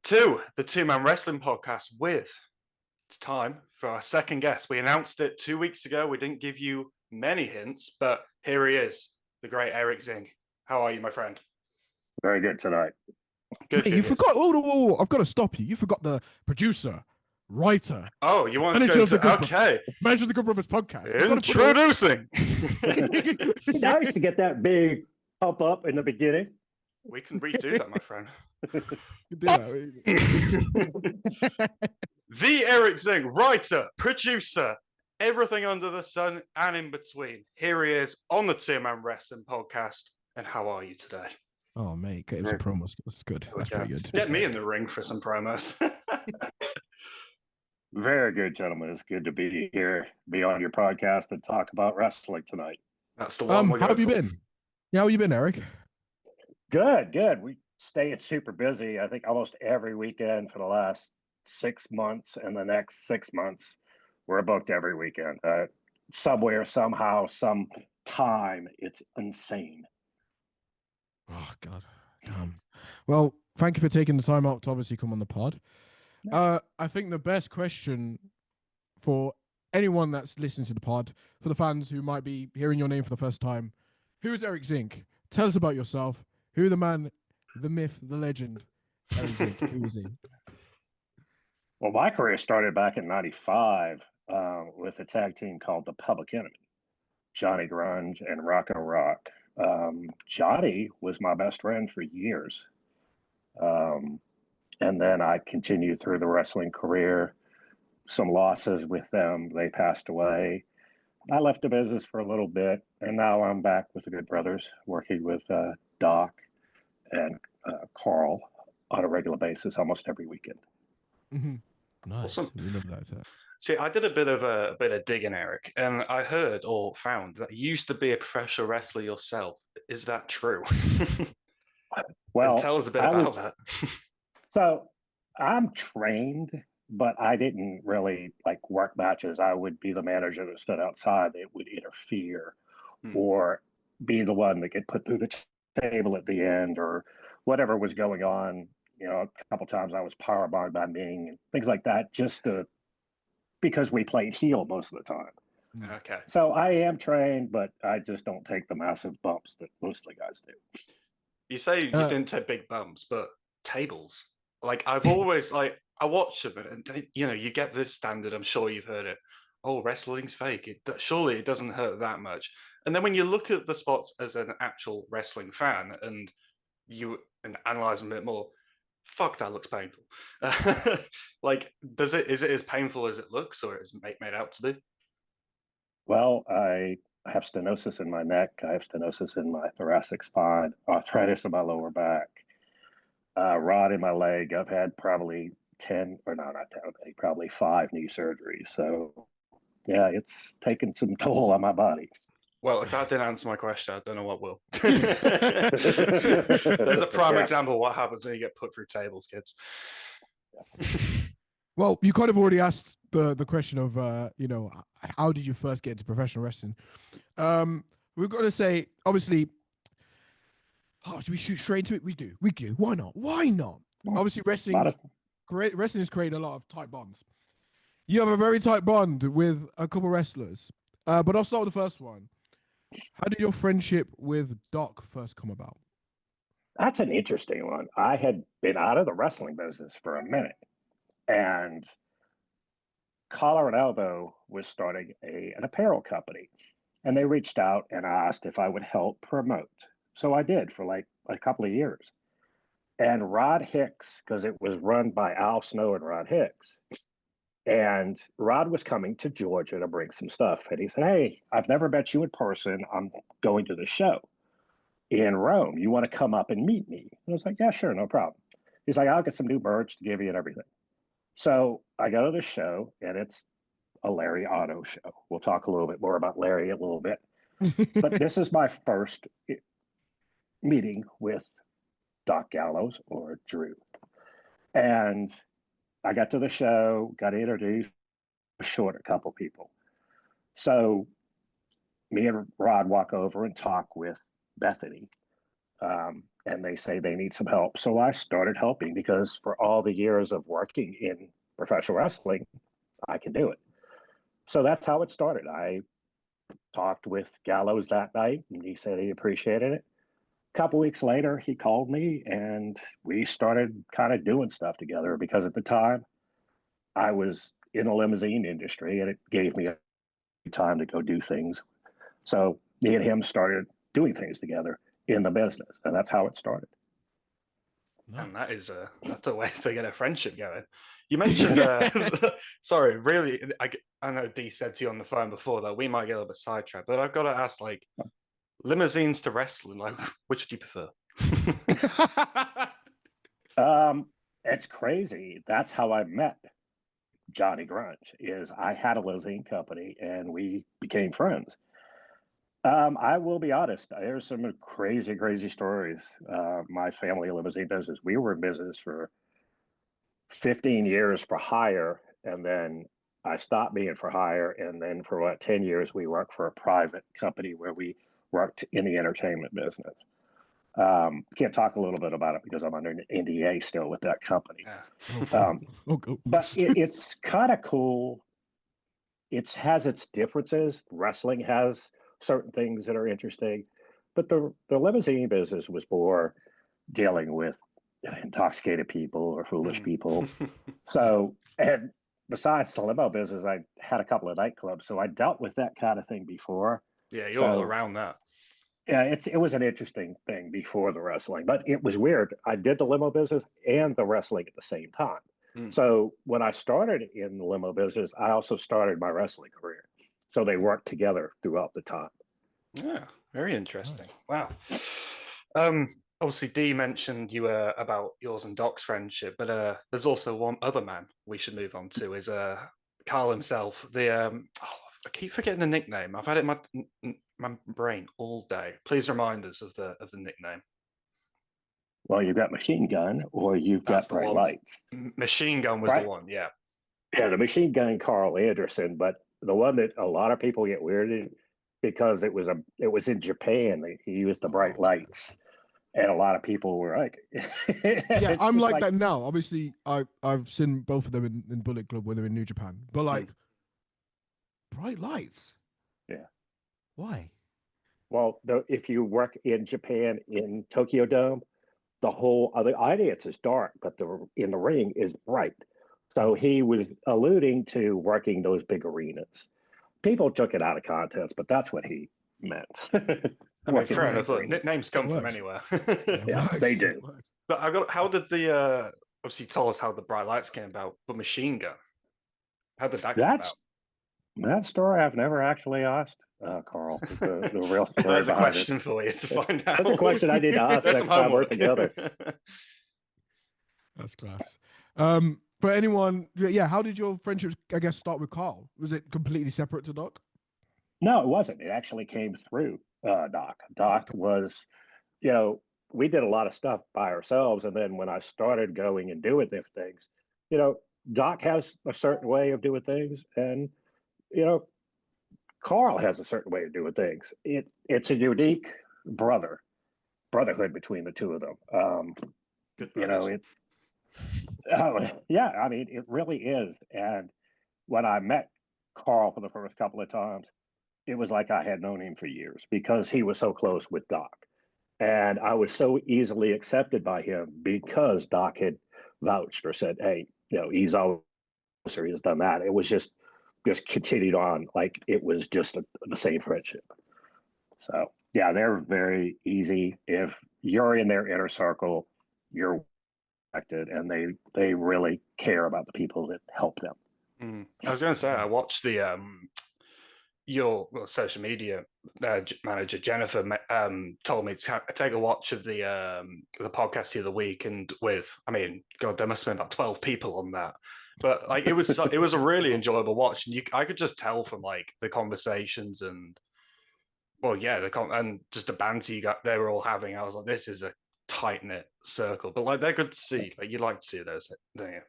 to the Two Man Wrestling Podcast it's time for our second guest. We announced it 2 weeks ago. We didn't give you many hints, but here he is, the great Erick Zinck. How are you, my friend? Very good tonight. Good. Mate, you forgot. Oh, I've got to stop you. You forgot the producer, writer. Oh, you want to go to... Okay. Manager of the Good Brothers podcast. Introducing. Nice to get that big pump up in the beginning. We can redo that, my friend. The Erick Zinck, writer, producer, everything under the sun and in between. Here he is on the Two Man Wrestling Podcast. And how are you today? Oh, mate, it was a promo. That's good. That's pretty good. Get me in the ring for some promos. Very good, gentlemen. It's good to be here, be on your podcast and talk about wrestling tonight. That's the one. How have you been? Yeah, how have you been, Eric? Good. We staying super busy. I think almost every weekend for the last 6 months, and the next 6 months, we're booked every weekend. Somewhere, somehow, some time. It's insane. Oh God. Well, thank you for taking the time out to obviously come on the pod. I think the best question for anyone that's listening to the pod, for the fans who might be hearing your name for the first time, who is Erick Zinck? Tell us about yourself. Who the man, the myth, the legend, Erick Zinck? Who is he? Well, my career started back in '95 with a tag team called the Public Enemy, Johnny Grunge and Rocco Rock. Johnny was my best friend for years. And then I continued through the wrestling career, some losses with them. They passed away. I left the business for a little bit, and now I'm back with the Good Brothers, working with Doc and Karl on a regular basis almost every weekend. Mm-hmm. Nice. Awesome. That. See, I did a bit of digging, Eric, and I heard or found that you used to be a professional wrestler yourself. Is that true? Well, and tell us a bit about that. So I'm trained, but I didn't really work matches. I would be the manager that stood outside that would interfere or be the one that get put through the table at the end or whatever was going on. You know, a couple times I was powerbombed by Ming and things like that, because we played heel most of the time. Okay. So I am trained, but I just don't take the massive bumps that most of the guys do. You say you didn't take big bumps, but tables. I've always I watch them, and you get this standard. I'm sure you've heard it. Oh, wrestling's fake. Surely it doesn't hurt that much. And then when you look at the spots as an actual wrestling fan and analyze them a bit more, fuck, that looks painful. Is it as painful as it looks, or is it made out to be? Well, I have stenosis in my neck. I have stenosis in my thoracic spine, arthritis in my lower back, rod in my leg. I've had probably 5 knee surgeries. So yeah, it's taken some toll on my body. Well, if that didn't answer my question, I don't know what will. There's a prime example of what happens when you get put through tables, kids. Well, you kind of already asked the question of, how did you first get into professional wrestling? We've got to say, obviously, should we shoot straight into it? We do. Why not? Obviously, wrestling has created a lot of tight bonds. You have a very tight bond with a couple wrestlers. But I'll start with the first one. How did your friendship with Doc first come about? That's an interesting one. I had been out of the wrestling business for a minute, and Collar and Elbow was starting an apparel company, and they reached out and asked if I would help promote. So I did for a couple of years. And Rod Hicks, because it was run by Al Snow and Rod Hicks, and Rod was coming to Georgia to bring some stuff. And he said, "Hey, I've never met you in person. I'm going to the show in Rome. You want to come up and meet me?" And I was like, "Yeah, sure, no problem." He's like, "I'll get some new merch to give you and everything." So I go to the show, and it's a Larry Otto show. We'll talk a little bit more about Larry a little bit. But this is my first meeting with Doc Gallows or Drew. And I got to the show, got introduced, short a couple people. So me and Rod walk over and talk with Bethany. and they say they need some help. So I started helping because for all the years of working in professional wrestling, I can do it. So that's how it started. I talked with Gallows that night, and he said he appreciated it. A couple weeks later, he called me, and we started kind of doing stuff together because at the time I was in the limousine industry, and it gave me time to go do things. So me and him started doing things together in the business, and that's how it started. And that's a way to get a friendship going. You mentioned, sorry, really, I know Dee said to you on the phone before that we might get a little bit sidetracked, but I've got to ask, like, limousines to wrestling, like, which do you prefer? It's crazy. That's how I met Johnny Grunge. Is I had a limousine company and we became friends. I will be honest. There's some crazy, crazy stories. My family limousine business. We were in business for 15 years for hire, and then I stopped being for hire, and then for what 10 years we worked for a private company where we worked in the entertainment business. Can't talk a little bit about it because I'm under an NDA still with that company. But it's kind of cool. It has its differences. Wrestling has certain things that are interesting, but the limousine business was more dealing with intoxicated people or foolish people. So, and besides the limo business, I had a couple of nightclubs, so I dealt with that kind of thing before. Yeah, you're all around that. Yeah, it was an interesting thing before the wrestling, but it was weird. I did the limo business and the wrestling at the same time. So when I started in the limo business, I also started my wrestling career. So they worked together throughout the time. Yeah, very interesting. Wow. Obviously, Dee mentioned you about yours and Doc's friendship, but there's also one other man we should move on to is Karl himself. I keep forgetting the nickname. I've had it in my brain all day. Please remind us of the nickname. Well, you've got Machine Gun, or you've got Bright Lights. Machine Gun was the one, yeah. Yeah, the Machine Gun, Karl Anderson, but the one that a lot of people get weirded because it was in Japan. He used the Bright Lights, and a lot of people were like, "Yeah, I'm like that now." Obviously, I've seen both of them in Bullet Club when they're in New Japan, but like Bright Lights, yeah, why? Well, if you work in Japan in Tokyo Dome, the audience is dark, but in the ring is bright. So he was alluding to working those big arenas. People took it out of context, but that's what he meant. I mean, fair enough. Look, nicknames come from anywhere. Yeah, they do. But how did the obviously you told us how the Bright Lights came about, but Machine Gun, how did that come about? That story I've never actually asked, Karl. The real story. There's a question for you to find out. That's a question I need to ask next time we're together. That's class. For anyone, how did your friendship, I guess, start with Karl? Was it completely separate to Doc? No, it wasn't. It actually came through Doc. Doc was, we did a lot of stuff by ourselves. And then when I started going and doing different things, Doc has a certain way of doing things. And, Karl has a certain way of doing things. It's a unique brotherhood between the two of them. Yeah, I mean, it really is. And when I met Karl for the first couple of times, it was like I had known him for years because he was so close with Doc. And I was so easily accepted by him because Doc had vouched or said, hey, he's always or he's done that. It was just continued on like it was just the same friendship. So, yeah, they're very easy. If you're in their inner circle, you're affected, and they really care about the people that help them. I was going to say, I watched the your social media manager Jennifer told me to take a watch of the podcast the other week, and God, there must have been about 12 people on that. But like it was a really enjoyable watch, and I could just tell from like the conversations and and just the banter they were all having. I was like, this is a tight knit circle, but like they're good to see. Like you'd like to see those, don't you?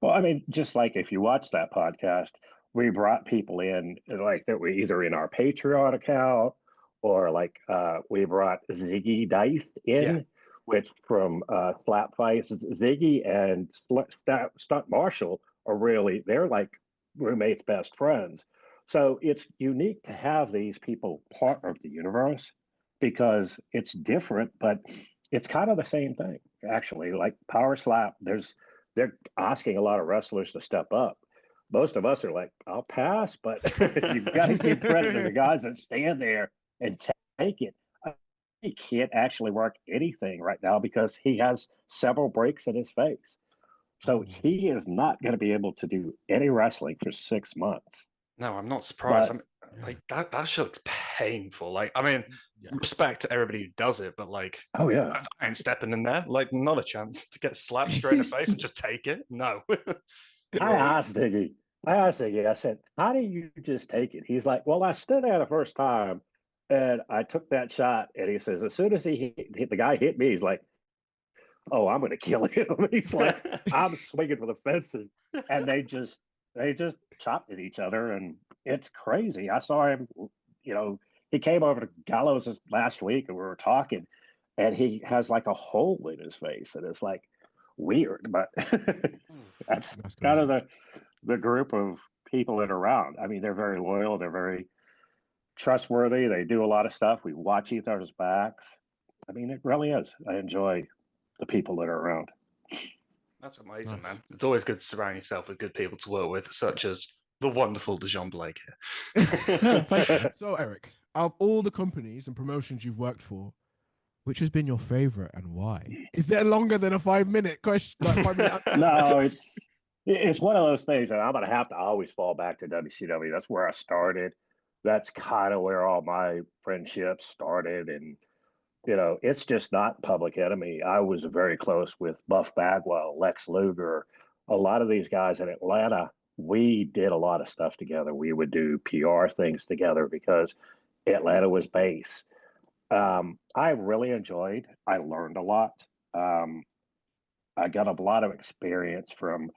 Well, I mean, just like if you watch that podcast, we brought people in like that were either in our Patreon account or like we brought Ziggy Dice in, which from slap fights, Ziggy and Stunt Marshall are really, they're like roommates, best friends. So it's unique to have these people part of the universe because it's different, but it's kind of the same thing, actually. Like Power Slap, they're asking a lot of wrestlers to step up. Most of us are like, I'll pass, but you've got to give credit to the guys that stand there and take it. He can't actually work anything right now because he has several breaks in his face. So he is not going to be able to do any wrestling for 6 months. No, I'm not surprised. But, like that shit looks painful. Like, I mean, respect to everybody who does it, but like, oh yeah, I ain't stepping in there. Like, not a chance to get slapped straight in the face and just take it. No. I asked Ziggy, I said, how do you just take it? He's like, well, I stood there the first time and I took that shot. And he says, as soon as he hit the guy hit me, he's like, oh, I'm going to kill him. He's like, I'm swinging for the fences. And they just chopped at each other. And it's crazy. I saw him, he came over to Gallows last week and we were talking and he has like a hole in his face. And it's like weird, but that's kind of the group of people that are around. I mean, they're very loyal. They're very trustworthy. They do a lot of stuff. We watch each other's backs. I mean, it really is. I enjoy the people that are around. That's amazing, man. It's always good to surround yourself with good people to work with, such as the wonderful Dejon Blake here. Thank you. So, Eric, out of all the companies and promotions you've worked for, which has been your favorite and why? Is there longer than a 5-minute question? Like 5 minute answer? No, it's one of those things that I'm going to have to always fall back to WCW. That's where I started. That's kind of where all my friendships started. And it's just not Public Enemy. I was very close with Buff Bagwell, Lex Luger, a lot of these guys in Atlanta. We did a lot of stuff together. We would do PR things together because Atlanta was base. I really enjoyed. I learned a lot. I got a lot of experience from,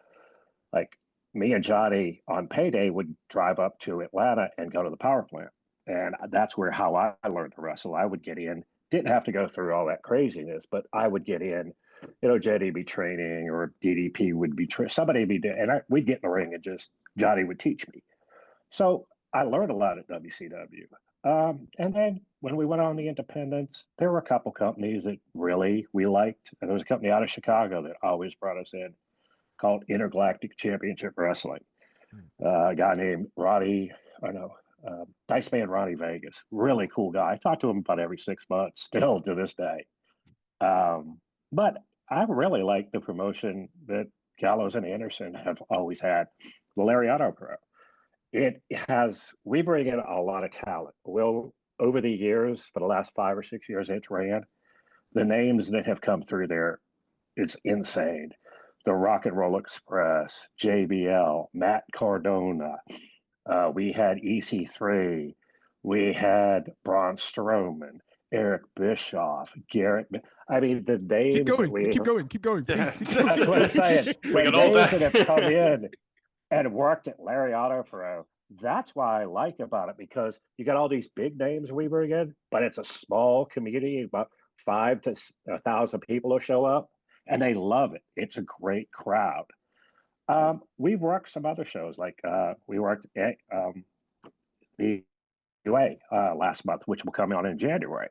like, me and Johnny on payday would drive up to Atlanta and go to the power plant. And that's how I learned to wrestle. I would get in, didn't have to go through all that craziness, but I would get in, JD would be training or DDP would be, somebody would be doing, and we'd get in the ring and just, Johnny would teach me. So I learned a lot at WCW. And then when we went on the independents, there were a couple companies that really we liked. And there was a company out of Chicago that always brought us in called Intergalactic Championship Wrestling. A guy named Dice Man Ronnie Vegas, really cool guy. I talk to him about every 6 months, still to this day. But I really like the promotion that Gallows and Anderson have always had, the Lariato Pro. We bring in a lot of talent. Well, over the years, for the last 5 or 6 years it's ran, the names that have come through there, it's insane. The Rock and Roll Express, JBL, Matt Cardona. We had EC3. We had Braun Strowman, Eric Bischoff, Garrett. I mean, the names. Keep going. Yeah. That's what I'm saying. We The got all names that. that have come in and worked at Lariato Pro. That's why I like about it, because you got all these big names we bring in, but it's a small community, about 5 to 1,000 people will show up, and they love it. It's a great crowd. We've worked some other shows, like we worked at the UA last month, which will come on in January.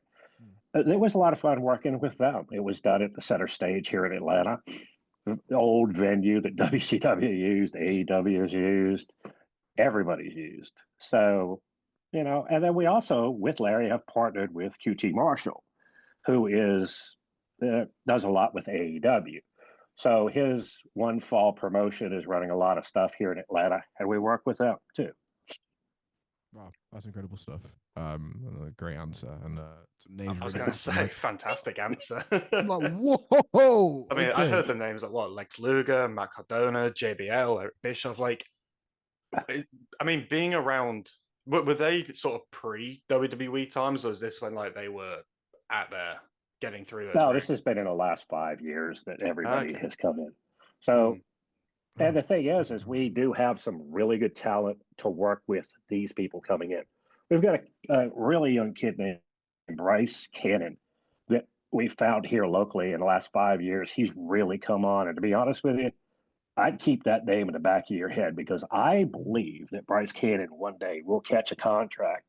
It was a lot of fun working with them. It was done at the Center Stage here in Atlanta, the old venue that WCW used, AEW has used, everybody's used. So, and then we also, with Larry, have partnered with QT Marshall, who does a lot with AEW. So his One Fall promotion is running a lot of stuff here in Atlanta, and we work with them too. Wow, that's incredible stuff. Great answer, and some I names. was going to say, fantastic answer. I'm like, whoa! I mean, okay. I heard the names like Lex Luger, Matt Cardona, JBL, Eric Bischoff. Like, I mean, being around, were they sort of pre WWE times, or is this when like they were at there getting through those? No, this has been in the last 5 years that everybody has come in. So, and the thing is we do have some really good talent to work with these people coming in. We've got a really young kid named Bryce Cannon that we found here locally in the last 5 years, he's really come on. And to be honest with you, I'd keep that name in the back of your head because I believe that Bryce Cannon one day will catch a contract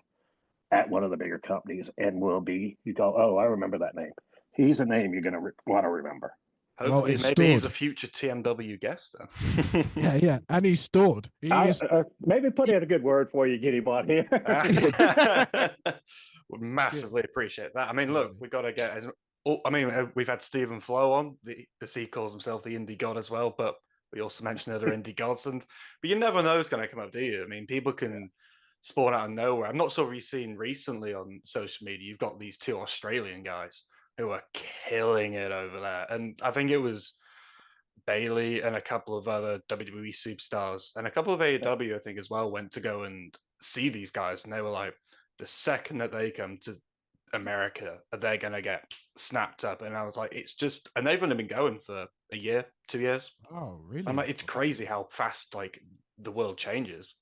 at one of the bigger companies and will be, you go, oh, I remember that name. He's a name you're going to want to remember. Hopefully, maybe he's a future TMW guest then. Yeah, and he's stored. Maybe put in a good word for you, get him on here. Would massively appreciate that. I mean, look, we got to get. I mean, we've had Stephen Flo on. He calls himself the indie god as well, but we also mentioned other indie gods. But you never know who's going to come up, do you? I mean, people can spawn out of nowhere. I'm not sure if you've seen recently on social media. You've got these two Australian guys who are killing it over there, and I think it was Bailey and a couple of other WWE superstars and a couple of AEW, I think, as well, went to go and see these guys, and they were like, the second that they come to America, they're gonna get snapped up. And I was like, it's just, and they've only been going for a year, 2 years. Oh, really? I'm like, it's crazy how fast like the world changes.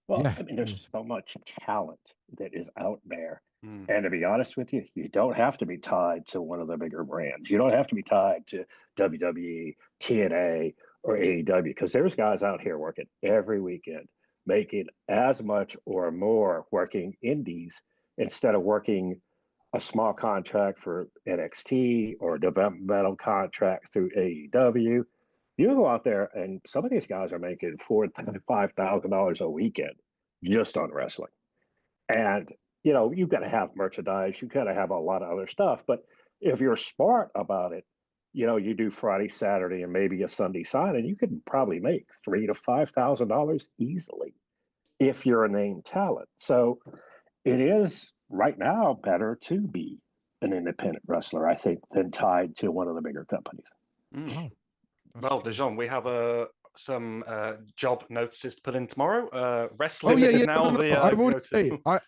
Well, I mean, there's so much talent that is out there. Mm. And to be honest with you, you don't have to be tied to one of the bigger brands. You don't have to be tied to WWE, TNA, or AEW, because there's guys out here working every weekend, making as much or more working indies instead of working a small contract for NXT or a developmental contract through AEW. You go out there, and some of these guys are making $4,000 to $5,000 a weekend just on wrestling. And, you know, you've got to have merchandise. You've got to have a lot of other stuff. But if you're smart about it, you know, you do Friday, Saturday, and maybe a Sunday sign, and you could probably make $3,000 to $5,000 easily if you're a named talent. So it is right now better to be an independent wrestler, I think, than tied to one of the bigger companies. Mm. Well, Dejon, we have some job notices to put in tomorrow. Wrestling is now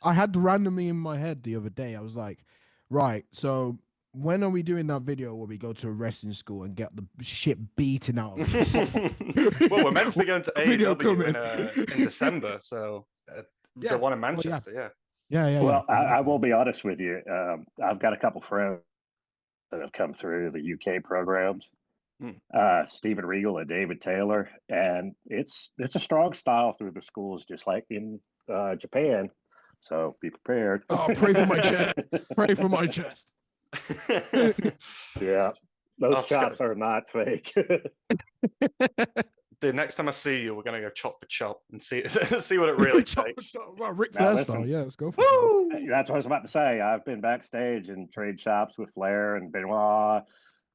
I had randomly in my head the other day. I was like, right, so when are we doing that video where we go to a wrestling school and get the shit beaten out of us? Well, we're meant to be going to AEW in December, so the one in Manchester, yeah. Well, exactly. I will be honest with you. I've got a couple friends that have come through the UK programs. Stephen Regal and David Taylor, and it's a strong style through the schools, just like in Japan. So be prepared. Oh, pray for my chest. Pray for my chest. Yeah, those chops are not fake. The next time I see you, we're gonna go chop for chop and see what it really takes. Well, Ric Flair style, yeah, let's go for it. That's what I was about to say. I've been backstage and trade shops with Flair and Benoit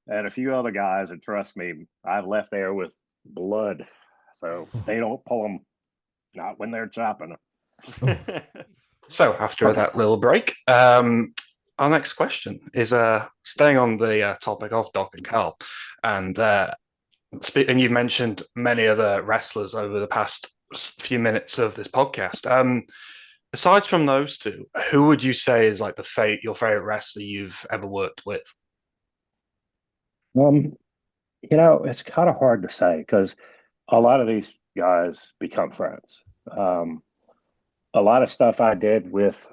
and a few other guys, and trust me, I've left there with blood. So they don't pull them, not when they're chopping them. So after that little break, our next question is staying on the topic of Doc and Karl, and you mentioned many other wrestlers over the past few minutes of this podcast. Aside from those two, who would you say is like your favorite wrestler you've ever worked with? You know, it's kind of hard to say because a lot of these guys become friends. A lot of stuff I did with,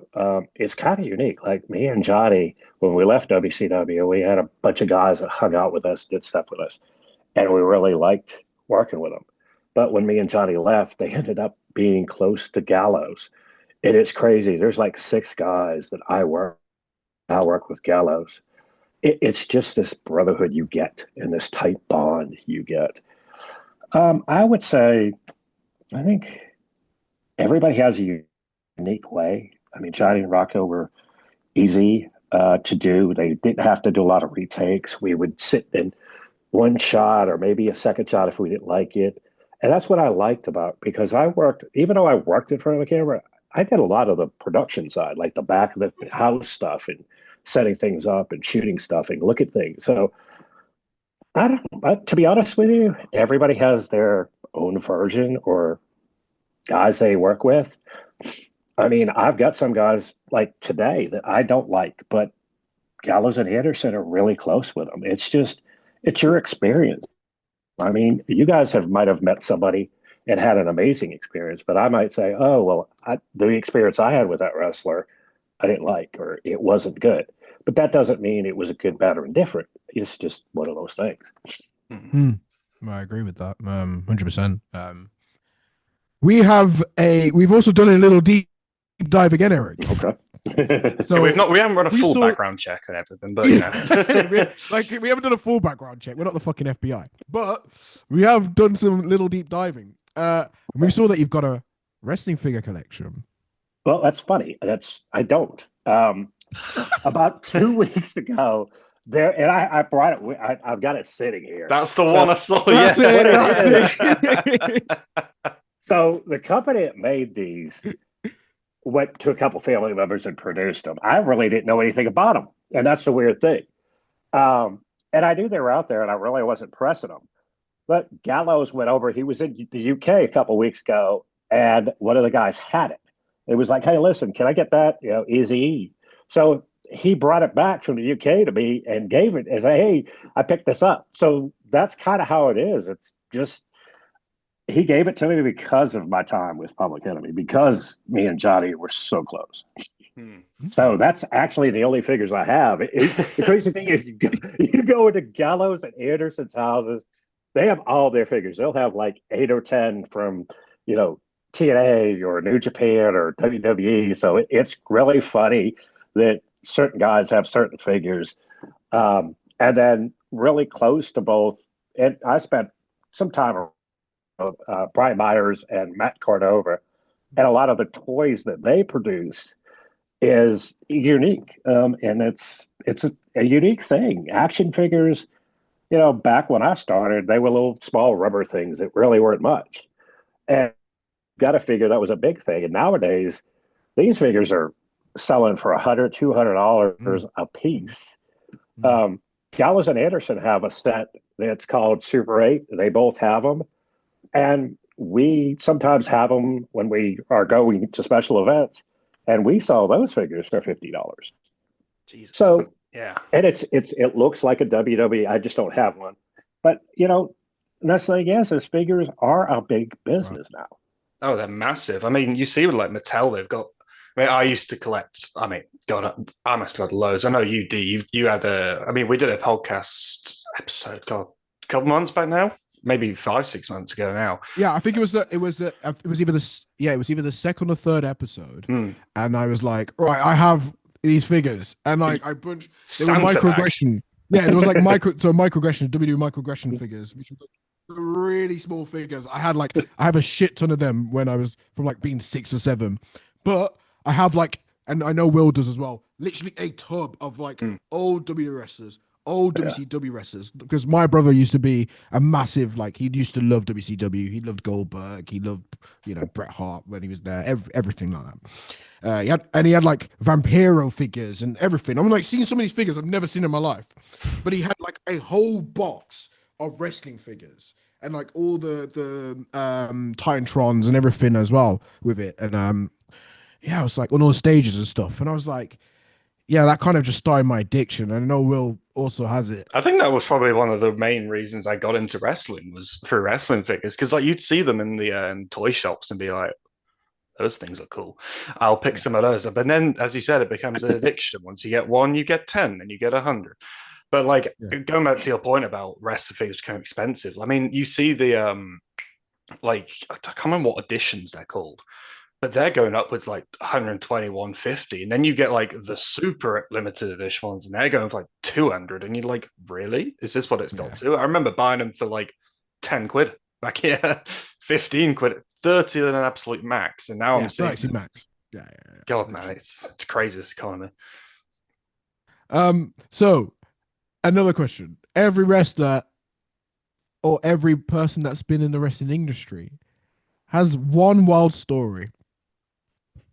it's kind of unique. Like me and Johnny, when we left WCW, we had a bunch of guys that hung out with us, did stuff with us, and we really liked working with them. But when me and Johnny left, they ended up being close to Gallows. And it's crazy. There's like 6 guys that I work with Gallows. It's just this brotherhood you get and this tight bond you get. I would say, I think everybody has a unique way. I mean, Johnny and Rocco were easy to do. They didn't have to do a lot of retakes. We would sit in one shot or maybe a second shot if we didn't like it. And that's what I liked about, because even though I worked in front of the camera, I did a lot of the production side, like the back of the house stuff and setting things up and shooting stuff and look at things. So to be honest with you, everybody has their own version or guys they work with. I mean, I've got some guys like today that I don't like, but Gallows and Anderson are really close with them. It's your experience. I mean, you guys might have met somebody and had an amazing experience, but I might say, oh, well, the experience I had with that wrestler, I didn't like, or it wasn't good. But that doesn't mean it was a good, bad, or indifferent. It's just one of those things. I agree with that. 100%. We've also done a little deep dive again, Eric. Okay. So we haven't run a full background check and everything, but you know, we haven't done a full background check. We're not the fucking FBI, but we have done some little deep diving. And we saw that you've got a wrestling figure collection. Well, that's funny. I don't. About 2 weeks ago, and I brought it. I've got it sitting here. That's the one I saw. That's it. So the company that made these went to a couple family members and produced them. I really didn't know anything about them, and that's the weird thing. And I knew they were out there, and I really wasn't pressing them. But Gallows went over. He was in the UK a couple weeks ago, and one of the guys had it. It was like, "Hey, listen, can I get that? You know, Easy." So he brought it back from the UK to me and gave it as "Hey, I picked this up." So that's kind of how it is. It's just he gave it to me because of my time with Public Enemy, because me and Johnny were so close. So that's actually the only figures I have. The crazy thing is, you go into Gallows and Anderson's houses, they have all their figures. They'll have like 8 or 10 from, TNA or New Japan or WWE. So it's really funny that certain guys have certain figures. And then really close to both. And I spent some time with Brian Myers and Matt Cordova, and a lot of the toys that they produce is unique. And it's a unique thing. Action figures, back when I started, they were little small rubber things that really weren't much. And got to figure that was a big thing. And nowadays, these figures are selling for $100, $200 a piece. Gallows and Anderson have a set that's called Super 8. They both have them. And we sometimes have them when we are going to special events, and we sell those figures for $50. Jesus. So yeah, and it looks like a WWE. I just don't have one, but that's the thing is figures are a big business now. Oh, they're massive. I mean, you see with like Mattel, they've got. I used to collect. God, I must have got loads. I know you do. You had a. We did a podcast episode. God, a couple months back now. Maybe 5-6 months ago now. Yeah, I think it was either the second or third episode, and I was like, right, I have these figures, and like I bunched. They were microaggression. Yeah, there was like microaggression, WWE microaggression figures, which were really small figures. I have a shit ton of them when I was from like being 6 or 7, but I have and I know Will does as well. Literally a tub of old WWE wrestlers. Old WCW wrestlers, because my brother used to be a massive he used to love WCW. He loved Goldberg. He loved Bret Hart when he was there. Everything like that. He had Vampiro figures and everything. I'm seeing some of these figures I've never seen in my life, but he had a whole box of wrestling figures and all the Titantrons and everything as well with it. And I was on all the stages and stuff, and I was like. Yeah, that kind of just started my addiction. And I know Will also has it. I think that was probably one of the main reasons I got into wrestling was for wrestling figures. Because you'd see them in the toy shops and be like, those things are cool. I'll pick some of those up. And then, as you said, it becomes an addiction. Once you get one, you get 10 and you get 100. But going back to your point about wrestling figures becoming expensive. You see the, I can't remember what editions they're called. But they're going upwards 120, 150. And then you get the super limited edition ones and they're going for 200. And you're like, really? Is this what it's got to? I remember buying them for 10 quid back here, 15 quid, 30 at an absolute max. And now I'm seeing max. Yeah. God, man, it's crazy, this economy. So another question. Every wrestler or every person that's been in the wrestling industry has one wild story.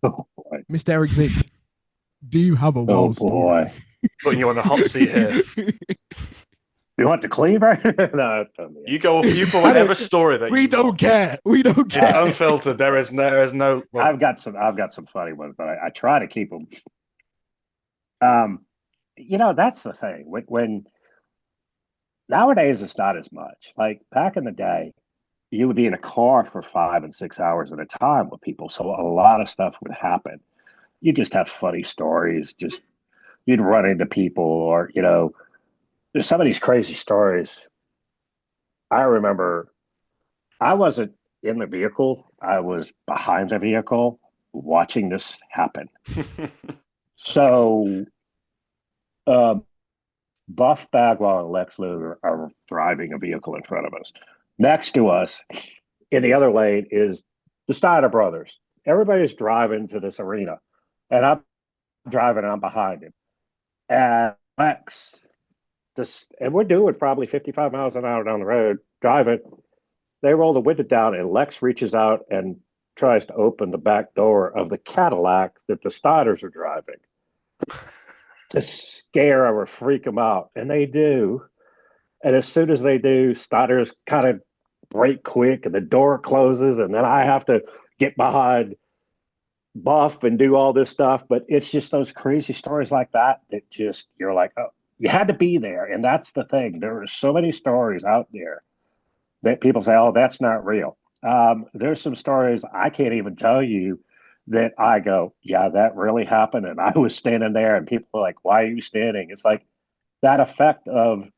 Oh boy. Mr. Erick Zinck, do you have a wild story? Putting you on the hot seat here. You want the cleaver? No, you go for whatever story that we don't care. We don't care. It's unfiltered. There is no. Well, I've got some funny ones, but I try to keep them. That's the thing. When nowadays it's not as much. Back in the day, you would be in a car for 5 and 6 hours at a time with people. So a lot of stuff would happen. You just have funny stories. Just you'd run into people, or there's some of these crazy stories. I remember I wasn't in the vehicle; I was behind the vehicle watching this happen. So, uh, Buff Bagwell and Lex Luger are driving a vehicle in front of us. Next to us, in the other lane, is the Steiner brothers. Everybody's driving to this arena, and I'm driving, and I'm behind him. And Lex, and we're doing probably 55 miles an hour down the road, driving. They roll the window down, and Lex reaches out and tries to open the back door of the Cadillac that the Steiners are driving to scare or freak them out. And they do. And as soon as they do, Steiner's kind of brake quick and the door closes. And then I have to get behind Buff and do all this stuff. But it's just those crazy stories like that you're like, oh, you had to be there. And that's the thing. There are so many stories out there that people say, oh, that's not real. There's some stories I can't even tell you that I go, yeah, that really happened. And I was standing there and people are like, why are you standing? It's like that effect of,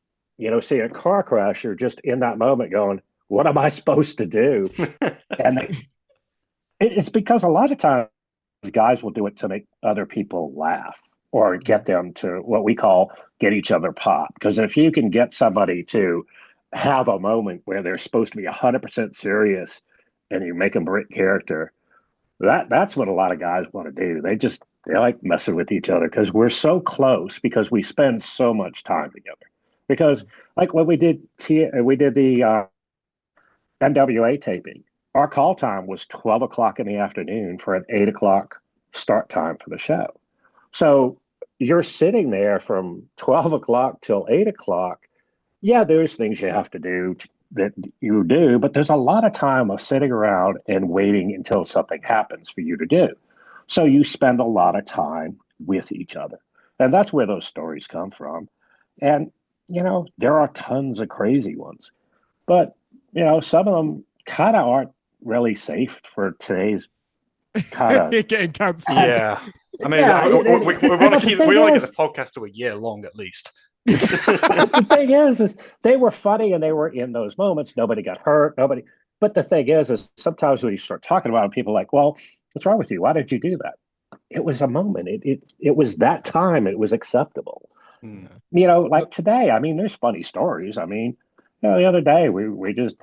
seeing a car crash, you're just in that moment going, what am I supposed to do? And it's because a lot of times guys will do it to make other people laugh or get them to what we call get each other popped. Because if you can get somebody to have a moment where they're supposed to be 100% serious and you make them break character, that's what a lot of guys want to do. They like messing with each other because we're so close, because we spend so much time together. Because like when we did the NWA taping, our call time was 12 o'clock in the afternoon for an 8 o'clock start time for the show. So you're sitting there from 12 o'clock till 8 o'clock. Yeah, there's things you have to do that you do, but there's a lot of time of sitting around and waiting until something happens for you to do. So you spend a lot of time with each other. And that's where those stories come from. And, there are tons of crazy ones, but, some of them kind of aren't really safe for today's kind of getting cancelled. Yeah. I mean, we want to get the podcast to a year long at least. The thing is they were funny and they were in those moments. Nobody got hurt. But the thing is sometimes when you start talking about it, people are like, well, what's wrong with you? Why did you do that? It was a moment. It was that time. It was acceptable. Like today, I mean, there's funny stories. I mean, the other day we just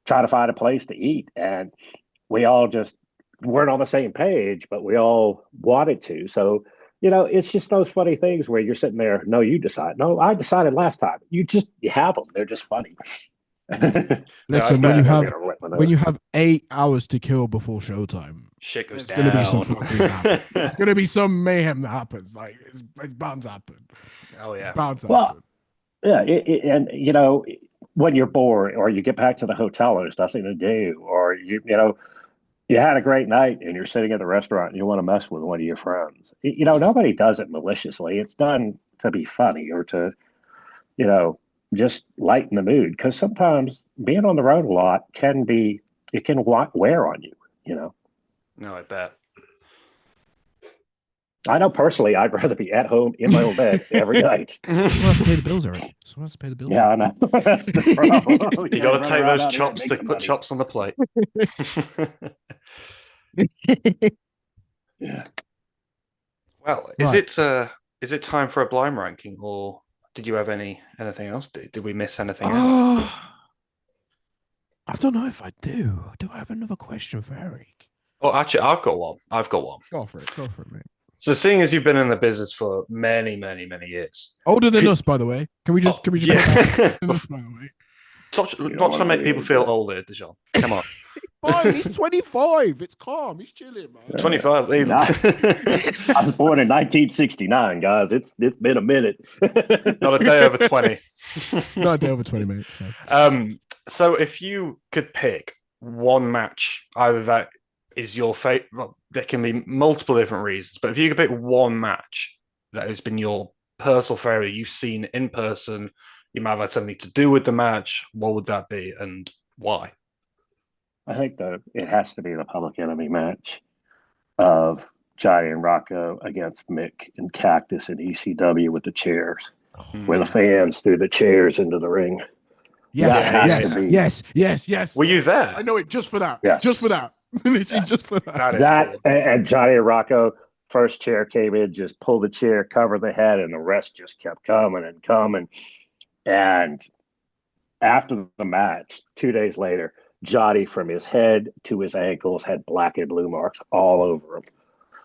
try to find a place to eat and we all just weren't on the same page, but we all wanted to. So, it's just those funny things where you're sitting there. No, you decide. No, I decided last time. You have them. They're just funny. Listen, when you have 8 hours to kill before showtime, shit goes down. There's gonna be some mayhem that happens. Like it's bound to happen. Oh yeah, bound to happen. Yeah, and when you're bored or you get back to the hotel and there's nothing to do, or you had a great night and you're sitting at the restaurant and you want to mess with one of your friends. Nobody does it maliciously. It's done to be funny or to, just lighten the mood. Because sometimes being on the road a lot can wear on you, No, I bet. I know personally, I'd rather be at home in my own bed every night. Someone has to pay the bills, Eric. Someone has to pay the bills. Yeah, I know. That's the problem. You got to take those chopsticks, put chops on the plate. Yeah. Well, is it time for a blind ranking, or did you have anything else? Did we miss anything else? I don't know if I do. Do I have another question for Eric? Oh, actually, I've got one. Go for it, mate. So, seeing as you've been in the business for many, many, many years, older than us, by the way. Can we just? Yeah. Not trying to make people feel older, Dejon. Come on. Fine, he's 25. It's calm. He's chilling, man. 25. I was born in 1969, guys. It's been a minute. Not a day over 20. Not a day over 20 minutes. No. So if you could pick one match, either that is your favorite, well, there can be multiple different reasons, but if you could pick one match that has been your personal favorite, you've seen in person, you might have had something to do with the match, what would that be and why? I think it has to be the Public Enemy match of Johnny and Rocco against Mick and Cactus in ECW with the chairs, where the fans threw the chairs into the ring. Yes, That has to be. yes. Were you there? I know it just for that. Yes. Just for that. Literally just for that. That is cool. And Johnny and Rocco, first chair came in, just pulled the chair, covered the head, and the rest just kept coming and coming. And after the match, 2 days later, Johnny, from his head to his ankles, had black and blue marks all over him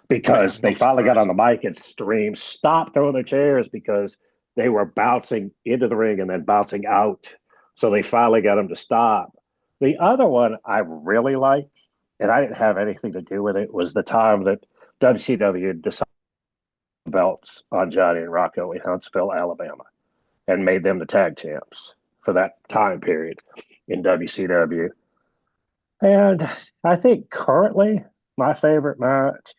because they finally got on the mic and streamed, "Stop throwing the chairs," because they were bouncing into the ring and then bouncing out. So they finally got him to stop. The other one I really liked, and I didn't have anything to do with it, was the time that WCW decided belts on Johnny and Rocco in Huntsville, Alabama, and made them the tag champs for that time period in WCW. And I think currently my favorite match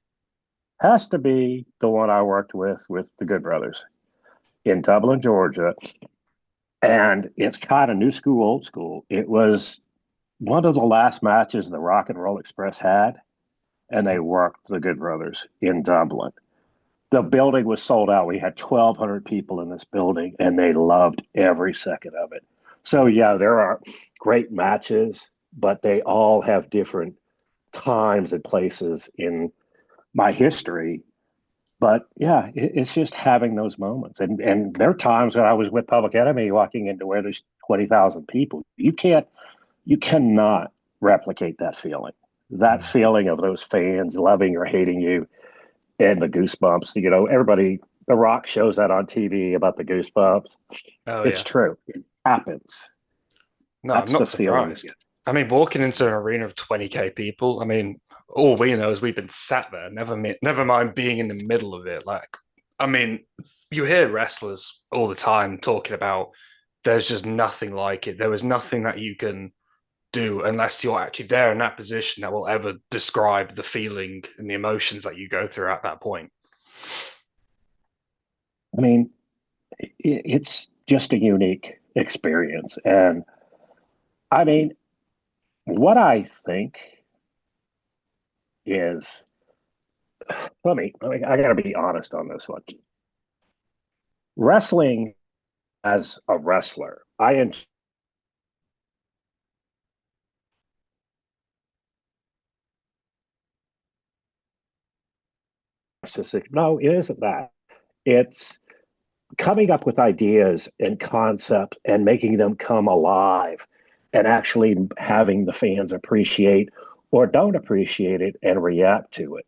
has to be the one I worked with the Good Brothers in Dublin, Georgia. And it's kind of new school, old school. It was one of the last matches the Rock and Roll Express had, and they worked the Good Brothers in Dublin. The building was sold out. We had 1,200 people in this building, and they loved every second of it. So, yeah, there are great matches, but they all have different times and places in my history. But, yeah, it's just having those moments. And there are times when I was with Public Enemy walking into where there's 20,000 people. You cannot replicate that feeling. That feeling of those fans loving or hating you. And the goosebumps, everybody, The Rock shows that on TV about the goosebumps. Oh, it's true. It happens. No, That's I'm not the feeling. surprised. I mean, walking into an arena of 20K people, I mean, all we know is we've been sat there, never mind being in the middle of it. Like, I mean, you hear wrestlers all the time talking about there's just nothing like it. There was nothing that you can do unless you're actually there in that position that will ever describe the feeling and the emotions that you go through at that point. I mean, it's just a unique experience. And I mean, what I think is, I got to be honest on this one. Wrestling as a wrestler, I enjoy. No, it isn't that. It's coming up with ideas and concepts and making them come alive and actually having the fans appreciate or don't appreciate it and react to it.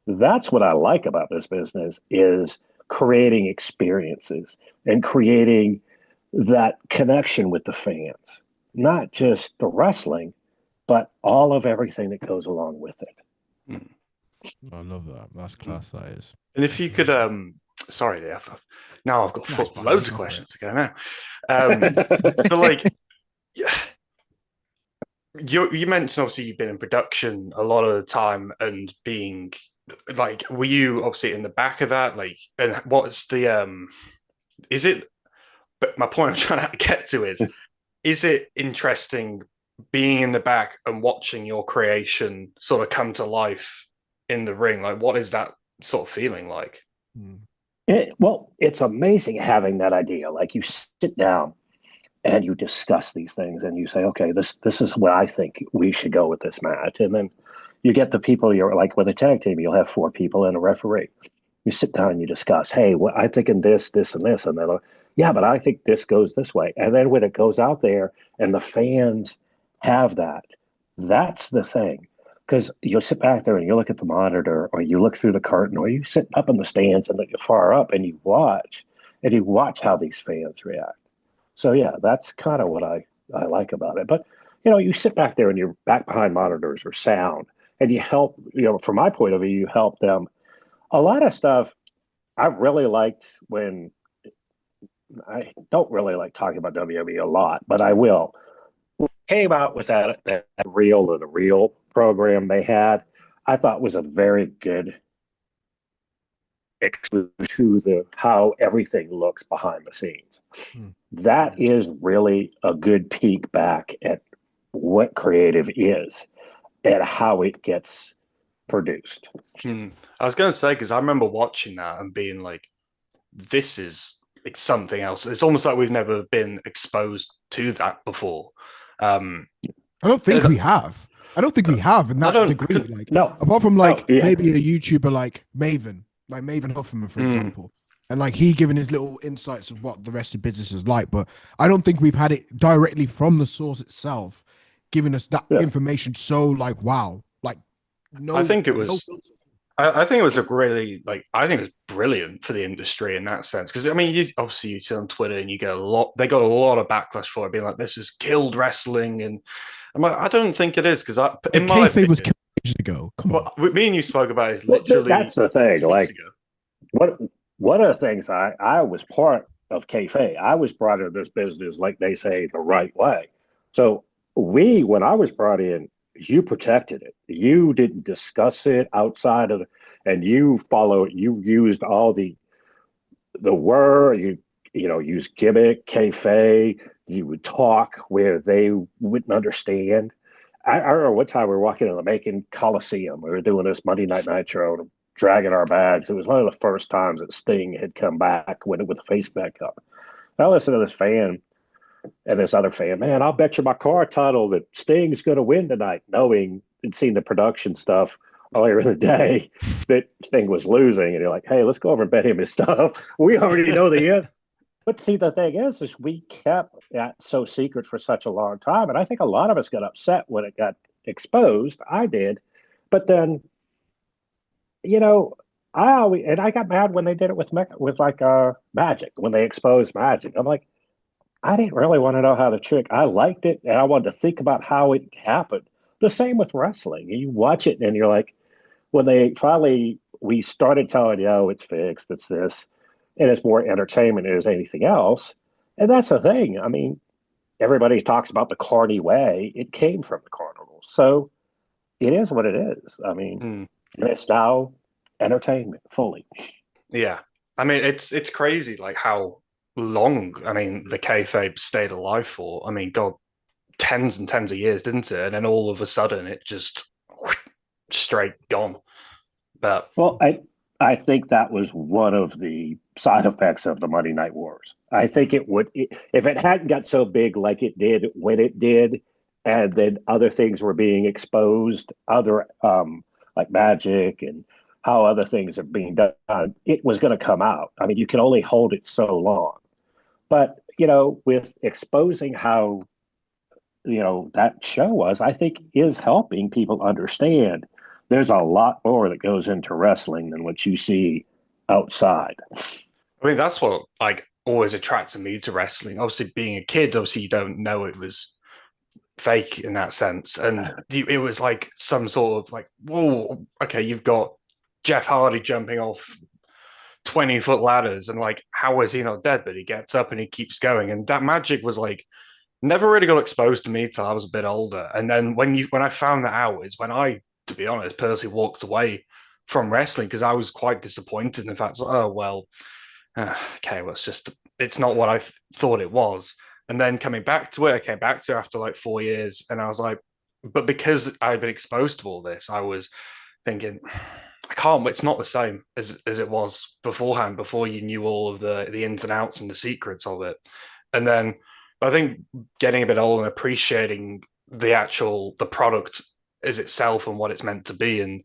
That's what I like about this business, is creating experiences and creating that connection with the fans, not just the wrestling, but all of everything that goes along with it. I love that. That's class, that is. And if you could, sorry, now I've got loads of questions to go now. So, like, you mentioned obviously you've been in production a lot of the time, and being like, were you obviously in the back of that? Like, and what's the is it? But my point I'm trying to get to is it interesting being in the back and watching your creation sort of come to life in the ring? Like, what is that sort of feeling like? It's amazing having that idea. Like, you sit down and you discuss these things and you say, okay, this is what I think we should go with this match. And then you get the people, you're like, with a tag team, you'll have 4 people and a referee. You sit down and you discuss, hey, well, I think in this, and this. And they're like, yeah, but I think this goes this way. And then when it goes out there and the fans have that, that's the thing. Because you'll sit back there and you look at the monitor, or you look through the curtain, or you sit up in the stands and look far up and you watch how these fans react. So, yeah, that's kind of what I like about it. But, you sit back there and you're back behind monitors or sound, and you help, from my point of view, you help them. A lot of stuff I really liked when I don't really like talking about WWE a lot, but I will. Came out with that reel or the reel program they had, I thought was a very good exposure to how everything looks behind the scenes. That is really a good peek back at what creative is and how it gets produced. I was going to say, because I remember watching that and being like, this is like something else. It's almost like we've never been exposed to that before. I don't think we have. I don't think we have in that degree. Like, no, apart from like maybe a YouTuber like Maven Huffman, for example, and like he giving his little insights of what the rest of business is like. But I don't think we've had it directly from the source itself, giving us that information. So like, wow, like no. I think it was. I think it was a really I think it was brilliant for the industry in that sense, because I mean, you see on Twitter and you get a lot. They got a lot of backlash for it, being like, "This has killed wrestling," and I'm like, I don't think it is, because in my opinion, was killed ages ago. Come on, me and you spoke about it literally. That's the thing. Like, one of the things I was part of kayfabe. I was brought into this business, like they say, the right way. So when I was brought in, you protected it. You didn't discuss it outside of, and you used all the word, use gimmick, kayfabe. You would talk where they wouldn't understand. I remember one time we were walking in the Macon Coliseum. We were doing this Monday Night Nitro, dragging our bags. It was one of the first times that Sting had come back with the face back up. I listened to this fan and this other fan, man, I'll bet you my car title that Sting's going to win tonight, knowing and seeing the production stuff earlier in the day that Sting was losing. And you're like, hey, let's go over and bet him his stuff. We already know the end. But see, the thing is we kept that so secret for such a long time. And I think a lot of us got upset when it got exposed. I did. But then, I got mad when they did it with Magic, when they exposed Magic. I'm like, I didn't really want to know how the trick. I liked it, and I wanted to think about how it happened. The same with wrestling. You watch it, and you're like, when we started telling you, oh, it's fixed, it's this, and it's more entertainment than it is anything else. And that's the thing. I mean, everybody talks about the Carney way. It came from the carnival. So it is what it is. I mean, it's now entertainment fully. Yeah. I mean, it's crazy, like how long, I mean, the kayfabe stayed alive for. I mean, God, tens and tens of years, didn't it? And then all of a sudden it just straight gone. But well, I think that was one of the side effects of the Monday Night Wars. I think it would, if it hadn't got so big like it did when it did, and then other things were being exposed, other like Magic and how other things are being done, it was going to come out. I mean, you can only hold it so long. But, with exposing how, that show was, I think is helping people understand there's a lot more that goes into wrestling than what you see outside. I mean, that's what always attracted me to wrestling. Obviously, being a kid, you don't know it was fake in that sense. And it was like some sort of whoa, okay, you've got Jeff Hardy jumping off 20-foot ladders, and how is he not dead? But he gets up and he keeps going. And that Magic was never really got exposed to me till I was a bit older. And then when I found that out is when I, to be honest, personally walked away from wrestling, because I was quite disappointed in the fact, okay, well, it's not what I thought it was. And then coming back to it, I came back to it after 4 years, and I was like, but because I had been exposed to all this, I was thinking, it's not the same as it was beforehand, before you knew all of the ins and outs and the secrets of it. And then I think getting a bit older and appreciating the product as itself and what it's meant to be. And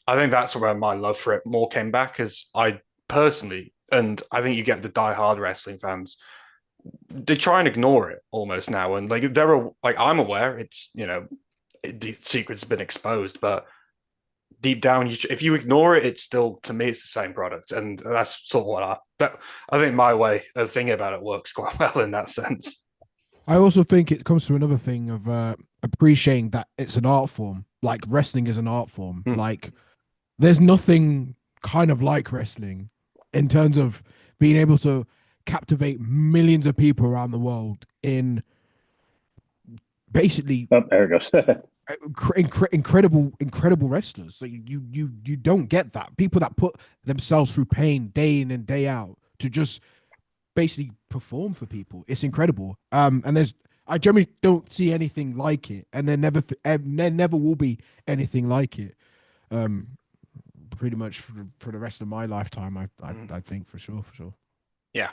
I think that's where my love for it more came back, as I personally, and I think you get the diehard wrestling fans, they try and ignore it almost now. And I'm aware it's, the secret's been exposed, but deep down, if you ignore it, it's still, to me, it's the same product. And that's sort of what I think my way of thinking about it works quite well in that sense. I also think it comes to another thing of appreciating that it's an art form. Like wrestling is an art form. There's nothing kind of like wrestling in terms of being able to captivate millions of people around the world in basically there it goes. incredible wrestlers. So you don't get that. People that put themselves through pain day in and day out to just basically perform for people. It's incredible. And I generally don't see anything like it, and there never will be anything like it. pretty much for the rest of my lifetime. I think for sure. Yeah.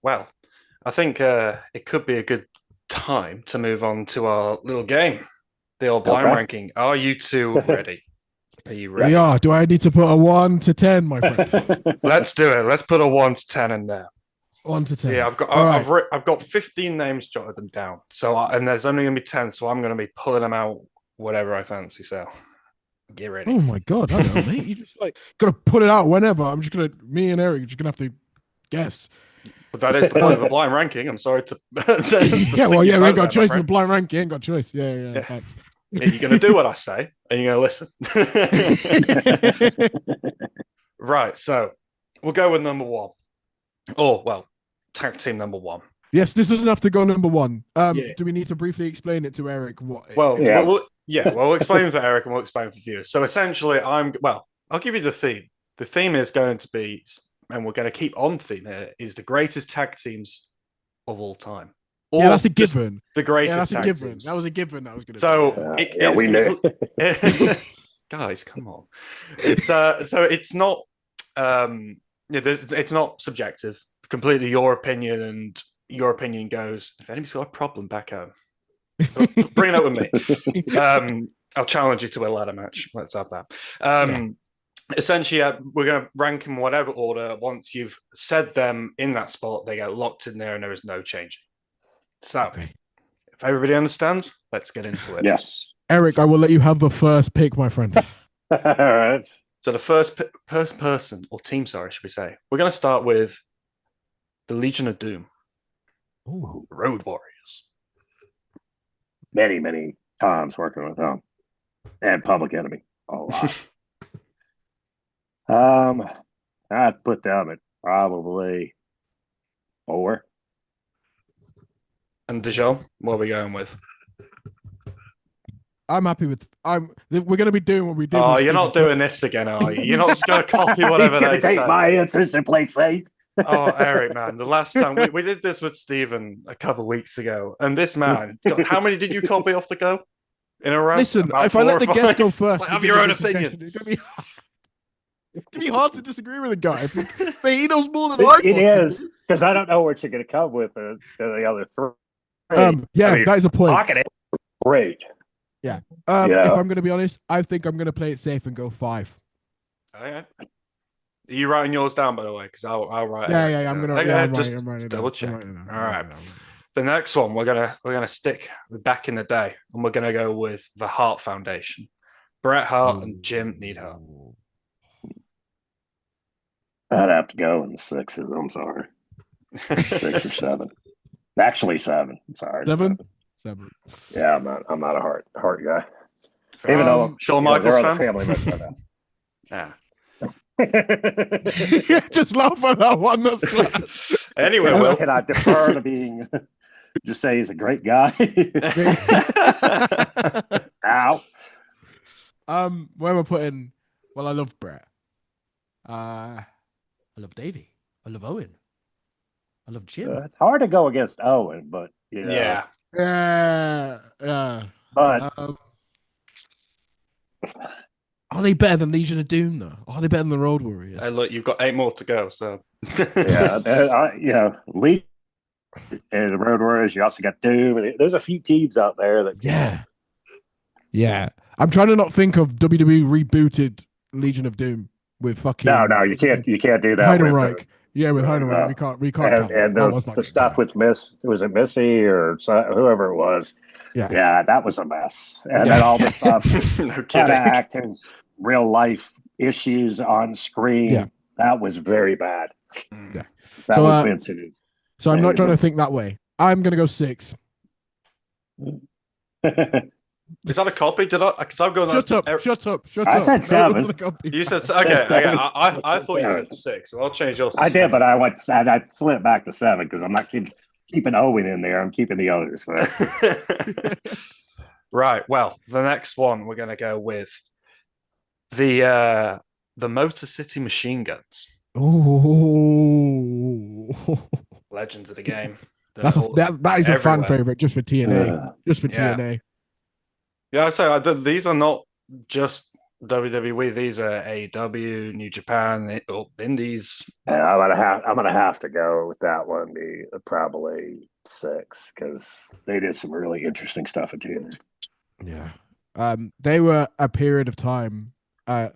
Well, I think it could be a good time to move on to our little game, the old blind ranking. Are you two ready? Are you ready? Yeah. Do I need to put a 1 to 10, my friend? Let's do it. Let's put a 1 to 10 in there. 1 to 10. Yeah, I've got 15 names jotted them down. So and there's only going to be 10, so I'm going to be pulling them out whatever I fancy. So get ready. Oh my god, I don't know, mate. You just like gotta put it out whenever. Me and Eric are just gonna have to guess. But that is the point of the blind ranking. I'm sorry to yeah, well, yeah, we ain't got choice. The blind ranking ain't got choice. Yeah. Thanks. Yeah, you're going to do what I say, and you're going to listen. Right, so we'll go with number 1. Oh, well, tag team number 1. Yes, this doesn't have to go number 1. Do we need to briefly explain it to Eric? We'll explain for Eric and we'll explain for viewers. So essentially, I'll give you the theme. The theme is going to be, and we're going to keep on theme here, is the greatest tag teams of all time. Or yeah, that's a given. The greatest that's tag a given. teams. That was a given. I was going to say. We knew. Guys, come on. It's so it's not it's not subjective. Completely your opinion, and your opinion goes. If anybody's got a problem back home, bring it up with me. I'll challenge you to a ladder match. Let's have that. Essentially, we're going to rank in whatever order. Once you've said them in that spot, they get locked in there, and there is no changing. So, if everybody understands, let's get into it. Yes. Eric, I will let you have the first pick, my friend. All right. So the first person, or team, sorry, should we say? We're going to start with the Legion of Doom. Ooh. Road Warriors. Many, many times working with them. And Public Enemy. A lot. I'd put them at probably 4. And Dejon, what are we going with? I'm happy with. We're going to be doing what we did. Oh, you're not doing this again, are you? You're not just going to copy whatever they say. Take my answers and play safe. Oh, Eric, man, the last time we did this with Stephen a couple of weeks ago, and this man, how many did you copy off the go in a row? Listen, if I let the guest go first, have your own opinion. It's going to be hard to disagree with a guy. He knows more than I do. It is, because I don't know what you're going to come with to the other 3. That is a point. Pocket it. Great. Yeah. If I'm going to be honest, I think I'm going to play it safe and go 5. Okay. Are you writing yours down, by the way? Because I'll write. Yeah. I'm going to. I'm writing double check. All right. The next one we're gonna stick back in the day, and we're gonna go with the Hart Foundation. Bret Hart and Jim Neidhart. I'd have to go in the 6s. I'm sorry. 6 or 7. Actually, 7. Sorry. 7. Yeah, I'm not a heart guy. Even though Shawn Michaels we're fan. Family member now. Yeah. Just laugh at that one. That's class. Anyway, Will, can I defer to being? Just say he's a great guy. Ow. Where am I putting? Well, I love Bret. I love Davey. I love Owen. I love Jim. It's hard to go against Owen, but yeah. But are they better than Legion of Doom though? Are they better than the Road Warriors? Hey, look, you've got 8 more to go. So Legion and the Road Warriors. You also got Doom. There's a few teams out there that. Yeah. I'm trying to not think of WWE rebooted Legion of Doom with fucking. No, you can't do that. Heidenreich. Yeah, with Heidenreich, we can't. And the stuff with was it Missy or whoever it was? Yeah, that was a mess. And then all the stuff, no kidding. Actors, real life issues on screen. Yeah. That was very bad. Yeah, that was Vincent. So I'm not trying to think that way. I'm gonna go 6. Is that a copy? Did I? Because I'm going. Shut up! I said 7. You said okay. I thought you said 6. So I'll change yours. I did, but I slid back to 7 because I'm not keeping Owen in there. I'm keeping the others. So. Right. Well, the next one we're going to go with the Motor City Machine Guns. Oh, legends of the game. That is a fan favorite just for TNA. Just for TNA. Yeah, I say these are not just WWE. These are AEW, New Japan, Indies. And I'm gonna have to go with that one. Be probably 6 because they did some really interesting stuff in TNA. Yeah. They were a period of time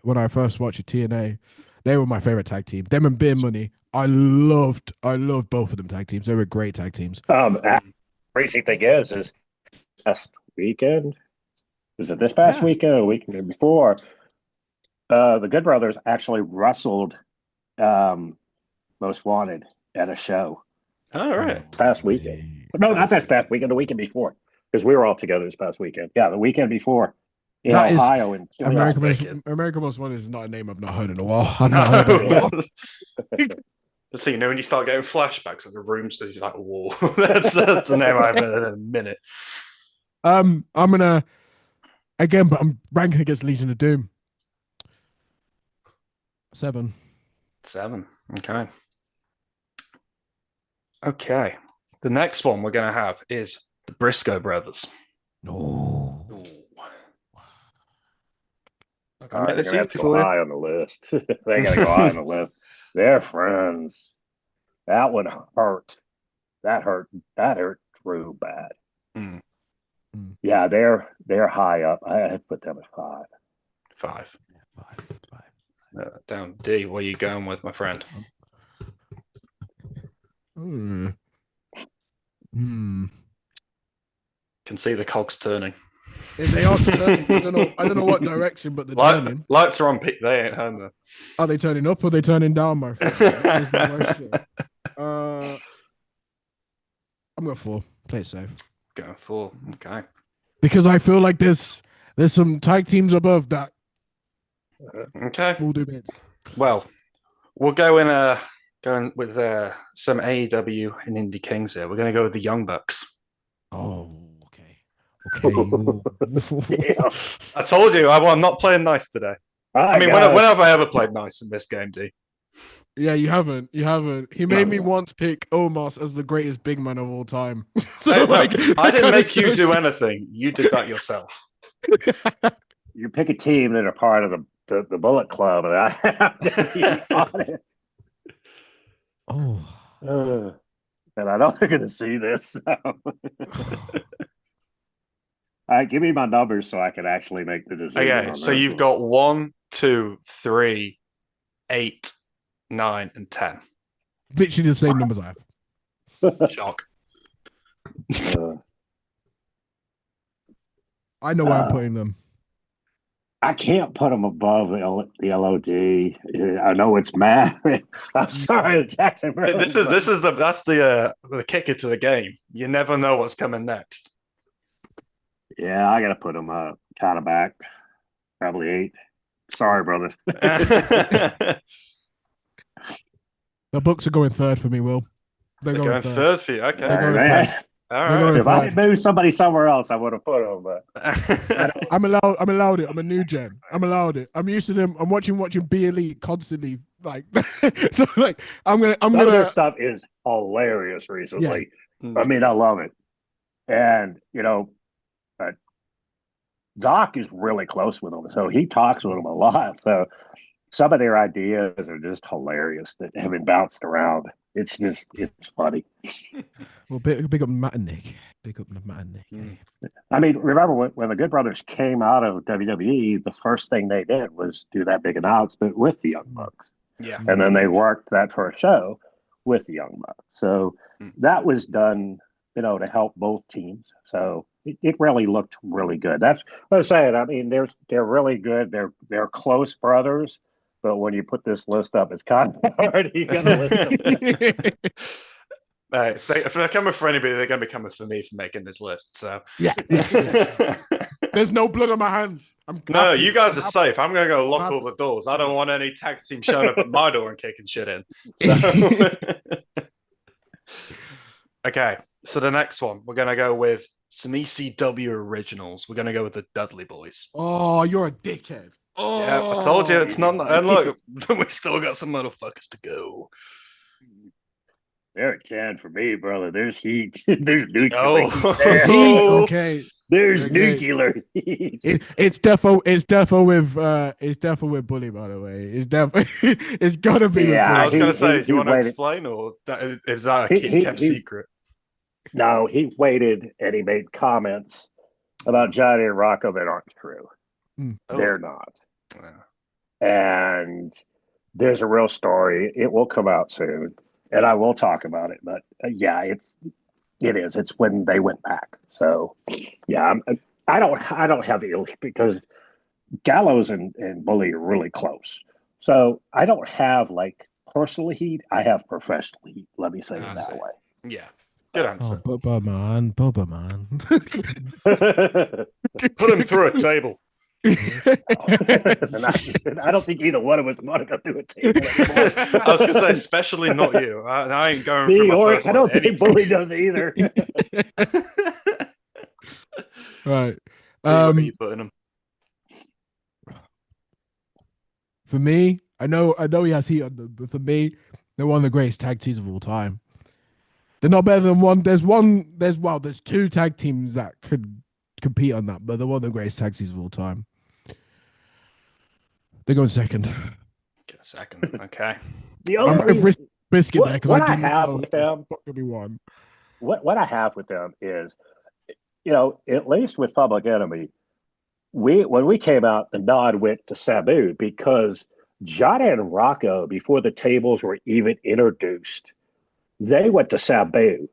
when I first watched TNA. They were my favorite tag team. Them and Beer Money. I loved both of them tag teams. They were great tag teams. Crazy thing is last weekend. Is it this past weekend or the weekend before? The Good Brothers actually wrestled Most Wanted at a show. All right. Past weekend. No, not this past weekend, the weekend before. Because we were all together this past weekend. Yeah, the weekend before. In That Ohio. In American Most Wanted is not a name I've not heard in a while. I've not heard it in a while. So, you know, when you start getting flashbacks of the rooms, it's like, whoa. that's a name I've heard in a minute. I'm gonna again, but I'm ranking against Legion of Doom. 7. Okay. Okay. The next one we're gonna have is the Briscoe brothers. No. They're gonna have to go high on the list. They gotta go high on the list. They're friends. That one hurt. That hurt Drew bad. Yeah, they're high up. I had put them at 5. 5. Down D. What are you going with, my friend? Can see the cogs turning. They are turning. I don't know what direction, but they're turning. Lights are on peak. They ain't home though. Are they turning up or are they turning down, my friend? I'm going 4. Play it safe. Going 4. Okay. Because I feel like there's some tag teams above that. Okay. We'll do bits. Well, we'll go going with some AEW and Indie Kings here. We're going to go with the Young Bucks. Oh, okay. Yeah. I told you I'm not playing nice today. When have I ever played nice in this game, D? Yeah, you haven't. He made me once pick Omos as the greatest big man of all time. So, I didn't make you do anything. You did that yourself. You pick a team that are part of the Bullet Club, and I have to be honest. And I know they're going to see this. So. All right, give me my numbers so I can actually make the decision. Okay, so you've got 1, 2, 3, 8, 9, and 10. Literally the same numbers I have. Shock. I know where I'm putting them. I can't put them above the LOD. I know it's mad. I'm sorry, Jackson. That's the kicker to the game. You never know what's coming next. Yeah, I got to put them kind of back. Probably 8. Sorry, brothers. The Bucks are going 3rd for me, Will. They're going 3rd for you. Okay. All right. If I had moved somebody somewhere else, I would have put them. But I'm allowed it. I'm a new gen. I'm allowed it. I'm used to them. I'm watching B Elite constantly. Like, so like I'm gonna. Their stuff is hilarious recently. Yeah. I mean, I love it, and Doc is really close with them, so he talks with them a lot. So some of their ideas are just hilarious that have been bounced around. It's funny. Well, big up Matt and Nick. Big up Matt and Nick. I mean, remember when the Good Brothers came out of WWE, the first thing they did was do that big announcement with the Young Bucks. Yeah. And then they worked that first show with the Young Bucks. So that was done, to help both teams. So it really looked really good. That's what I'm saying. I mean, they're really good. They're close brothers. But when you put this list up, it's kind of hard. You got to list them. If they're coming for anybody, they're going to be coming for me for making this list. So yeah. There's no blood on my hands. No, you guys are safe. I'm going to go lock all the doors. I don't want any tag team showing up at my door and kicking shit in. So. Okay, so the next one, we're going to go with some ECW originals. We're going to go with the Dudley Boys. Oh, you're a dickhead. Oh, yeah, I told you it's not. And look, we still got some motherfuckers to go. They're 10 for me, brother. There's heat. There's Duke. Heat. Okay. There's Okay. nuclear heat. It's defo with Bully, by the way. It's gotta be with Yeah, I Bully. was going to say, do he you want to waited. explain, or is that a kept He secret? no, he waited and he made comments about Johnny and Rocco that aren't true. Oh. They're not. Yeah. And there's a real story. It will come out soon, and I will talk about it. But yeah, it is. It's when they went back. So yeah, I don't have ill because Gallows and Bully are really close. So I don't have like personal heat. I have professional heat. Let me say it that way. Yeah. Good answer. Bubba man. Put him through a table. And I don't think either one of us want to go through a table anymore. I was going to say, especially not you. I ain't going Me for my or first I one don't think anytime. Bully does either. Right. Where are you putting him? For me, I know he has heat on them, but for me, they're one of the greatest tag teams of all time. They're not better than one. There's two tag teams that could compete on that, but they're one of the greatest tag teams of all time. They're going second. Get a second. Okay. The I'm only going to biscuit there because what I I do have know with them, gonna be one. what I have with them is, at least with Public Enemy, when we came out, the nod went to Sabu because Johnny and Rocco, before the tables were even introduced, they went to Sabu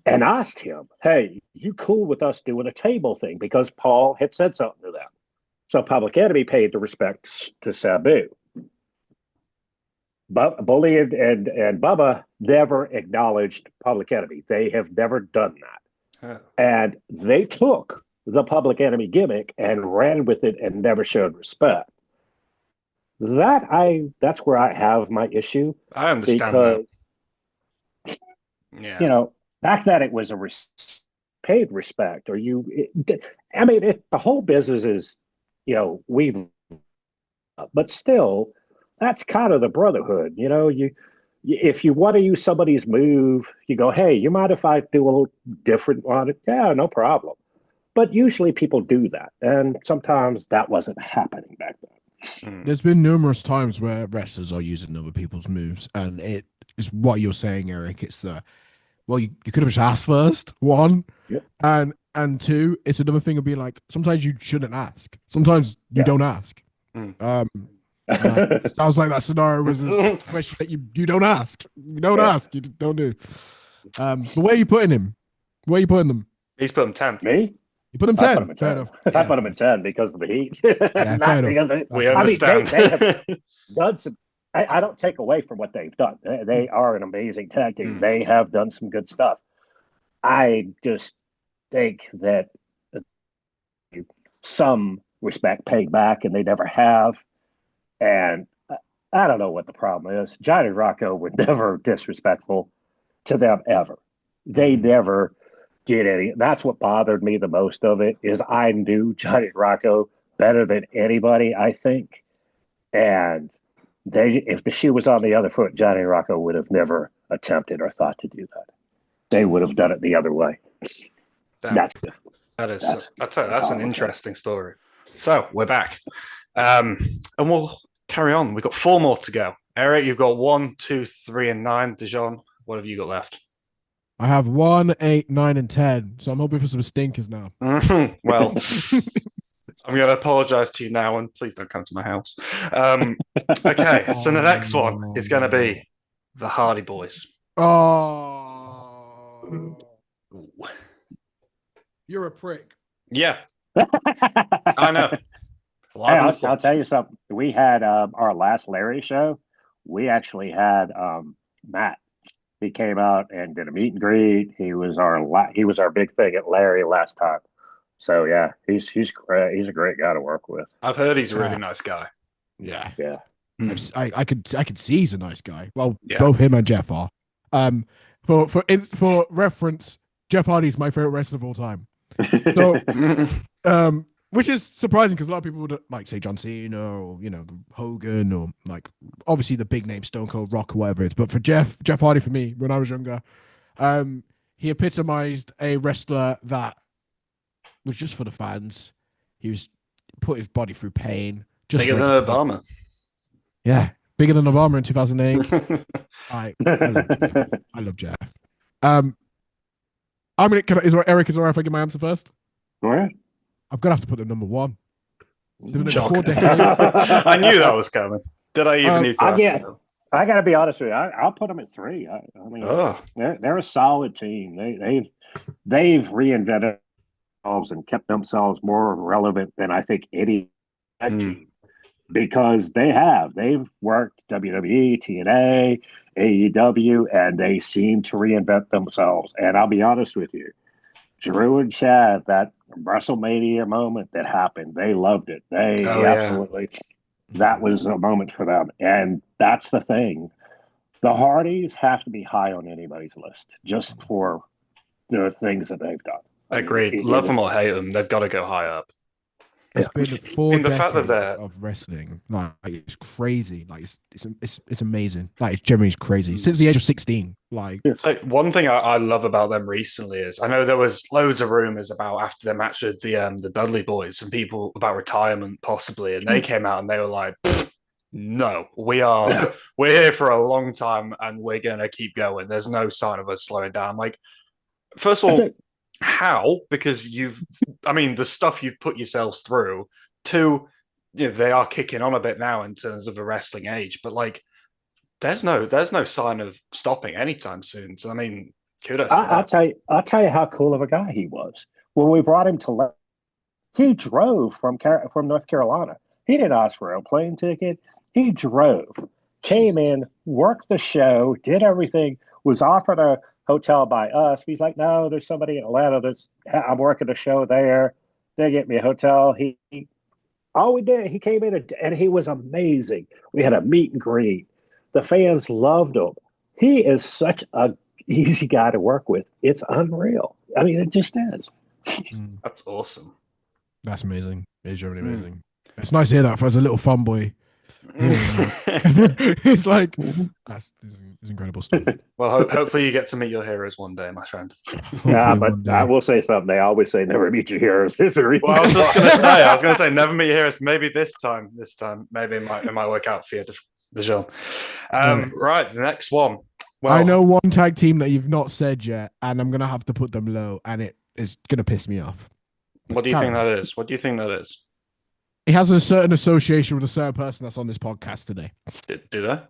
and asked him, "Hey, you cool with us doing a table thing?" Because Paul had said something to them. So Public Enemy paid the respects to Sabu. But Bully and Bubba never acknowledged Public Enemy. They have never done that. Oh. And they took the Public Enemy gimmick and ran with it and never showed respect. That's where I have my issue. I understand because, that. Yeah. Back then it was paid respect, the whole business is, but still, that's kind of the brotherhood. If you want to use somebody's move, you go, "Hey, you mind if I do a little different on it?" Yeah, no problem. But usually people do that, and sometimes that wasn't happening back then. There's been numerous times where wrestlers are using other people's moves, and it is what you're saying, Eric. It's you could have just asked first, one, Yep. and two, it's another thing of being like, sometimes you shouldn't ask. Sometimes you don't ask. It sounds like that scenario was a question that you don't ask. You don't ask. You don't do. But where are you putting him? Where are you putting them? He's put him 10th. Me? You put him 10. I put him at 10. Enough. I put him at 10 because of the heat. Yeah, Not because of, we understand. they have done some. I don't take away from what they've done. They are an amazing tag team. They have done some good stuff. I just think that some respect paid back, and they never have. And I don't know what the problem is. Johnny and Rocco were never disrespectful to them ever. They never did any. That's what bothered me the most of it is I knew Johnny and Rocco better than anybody, I think. And if the shoe was on the other foot, Johnny and Rocco would have never attempted or thought to do that. They would have done it the other way. That's an interesting story. So we're back. And we'll carry on. We've got 4 more to go. Eric, you've got 1, 2, 3, and 9. Dejon, what have you got left? I have 1, 8, 9, and 10. So I'm hoping for some stinkers now. Well, I'm going to apologize to you now, and please don't come to my house. Okay, so the next one is going to be the Hardy Boys. Oh, you're a prick. Yeah, I know. Hey, I'll tell you something. We had our last Larry show. We actually had Matt. He came out and did a meet and greet. He was our big thing at Larry last time. So yeah, he's great. He's a great guy to work with. I've heard he's a really nice guy. Yeah. I could see he's a nice guy. Well, yeah. Both him and Jeff are. For reference, Jeff Hardy's my favorite wrestler of all time. So, which is surprising because a lot of people would like say John Cena or Hogan or like obviously the big name Stone Cold, Rock, or whatever it is. But for Jeff Hardy, for me, when I was younger, he epitomized a wrestler that was just for the fans. He was put his body through pain. Just Bigger than Obama. Yeah, bigger than Obama in 2008. I love Jeff. I'm gonna. Eric, is it alright if I give my answer first? Go ahead. I'm gonna have to put them number one. Shock. 4 decades. I knew that was coming. Did I even need to ask you? I got to be honest with you. I'll put them at 3. I mean, they're a solid team. They've reinvented themselves and kept themselves more relevant than I think any team, because they've worked WWE, TNA, AEW, and they seem to reinvent themselves. And I'll be honest with you, Drew and Chad, that WrestleMania moment that happened, they loved it. They absolutely. That was a moment for them. And that's the thing. The Hardys have to be high on anybody's list just for the things that they've done. Agreed. Love them or hate them, they've got to go high up. It's been 4 decades of wrestling. Like, it's crazy. Like, it's amazing. Like, it's genuinely crazy. Since the age of 16. Like, so one thing I love about them recently is, I know there was loads of rumors about after their match with the Dudley Boys and people about retirement possibly, and they came out and they were like, no, we're here for a long time and we're gonna keep going. There's no sign of us slowing down. Like, first of all, how? Because the stuff you've put yourselves through. 2, they are kicking on a bit now in terms of the wrestling age, but like, there's no sign of stopping anytime soon. So I mean, kudos. I'll tell you how cool of a guy he was. When we brought him to, he drove from North Carolina. He didn't ask for a plane ticket. He drove, came in, worked the show, did everything, was offered a hotel by us. He's like, no, there's somebody in Atlanta I'm working a show there. They get me a hotel. He came in and he was amazing. We had a meet and greet. The fans loved him. He is such a easy guy to work with. It's unreal. I mean, it just is. That's awesome. That's amazing. It's really amazing. It's nice to hear that as a little fun boy. It's like it's incredible stuff. Well, hopefully you get to meet your heroes one day, my friend. But I will say something. They always say never meet your heroes. Well, I was just going to say never meet your heroes. Maybe this time, maybe it might work out for you, Dejon. Right, the next one. Well, I know one tag team that you've not said yet, and I'm gonna have to put them low, and it is gonna piss me off. What do you think that is? What do you think that is? It has a certain association with a certain person that's on this podcast today. Do they?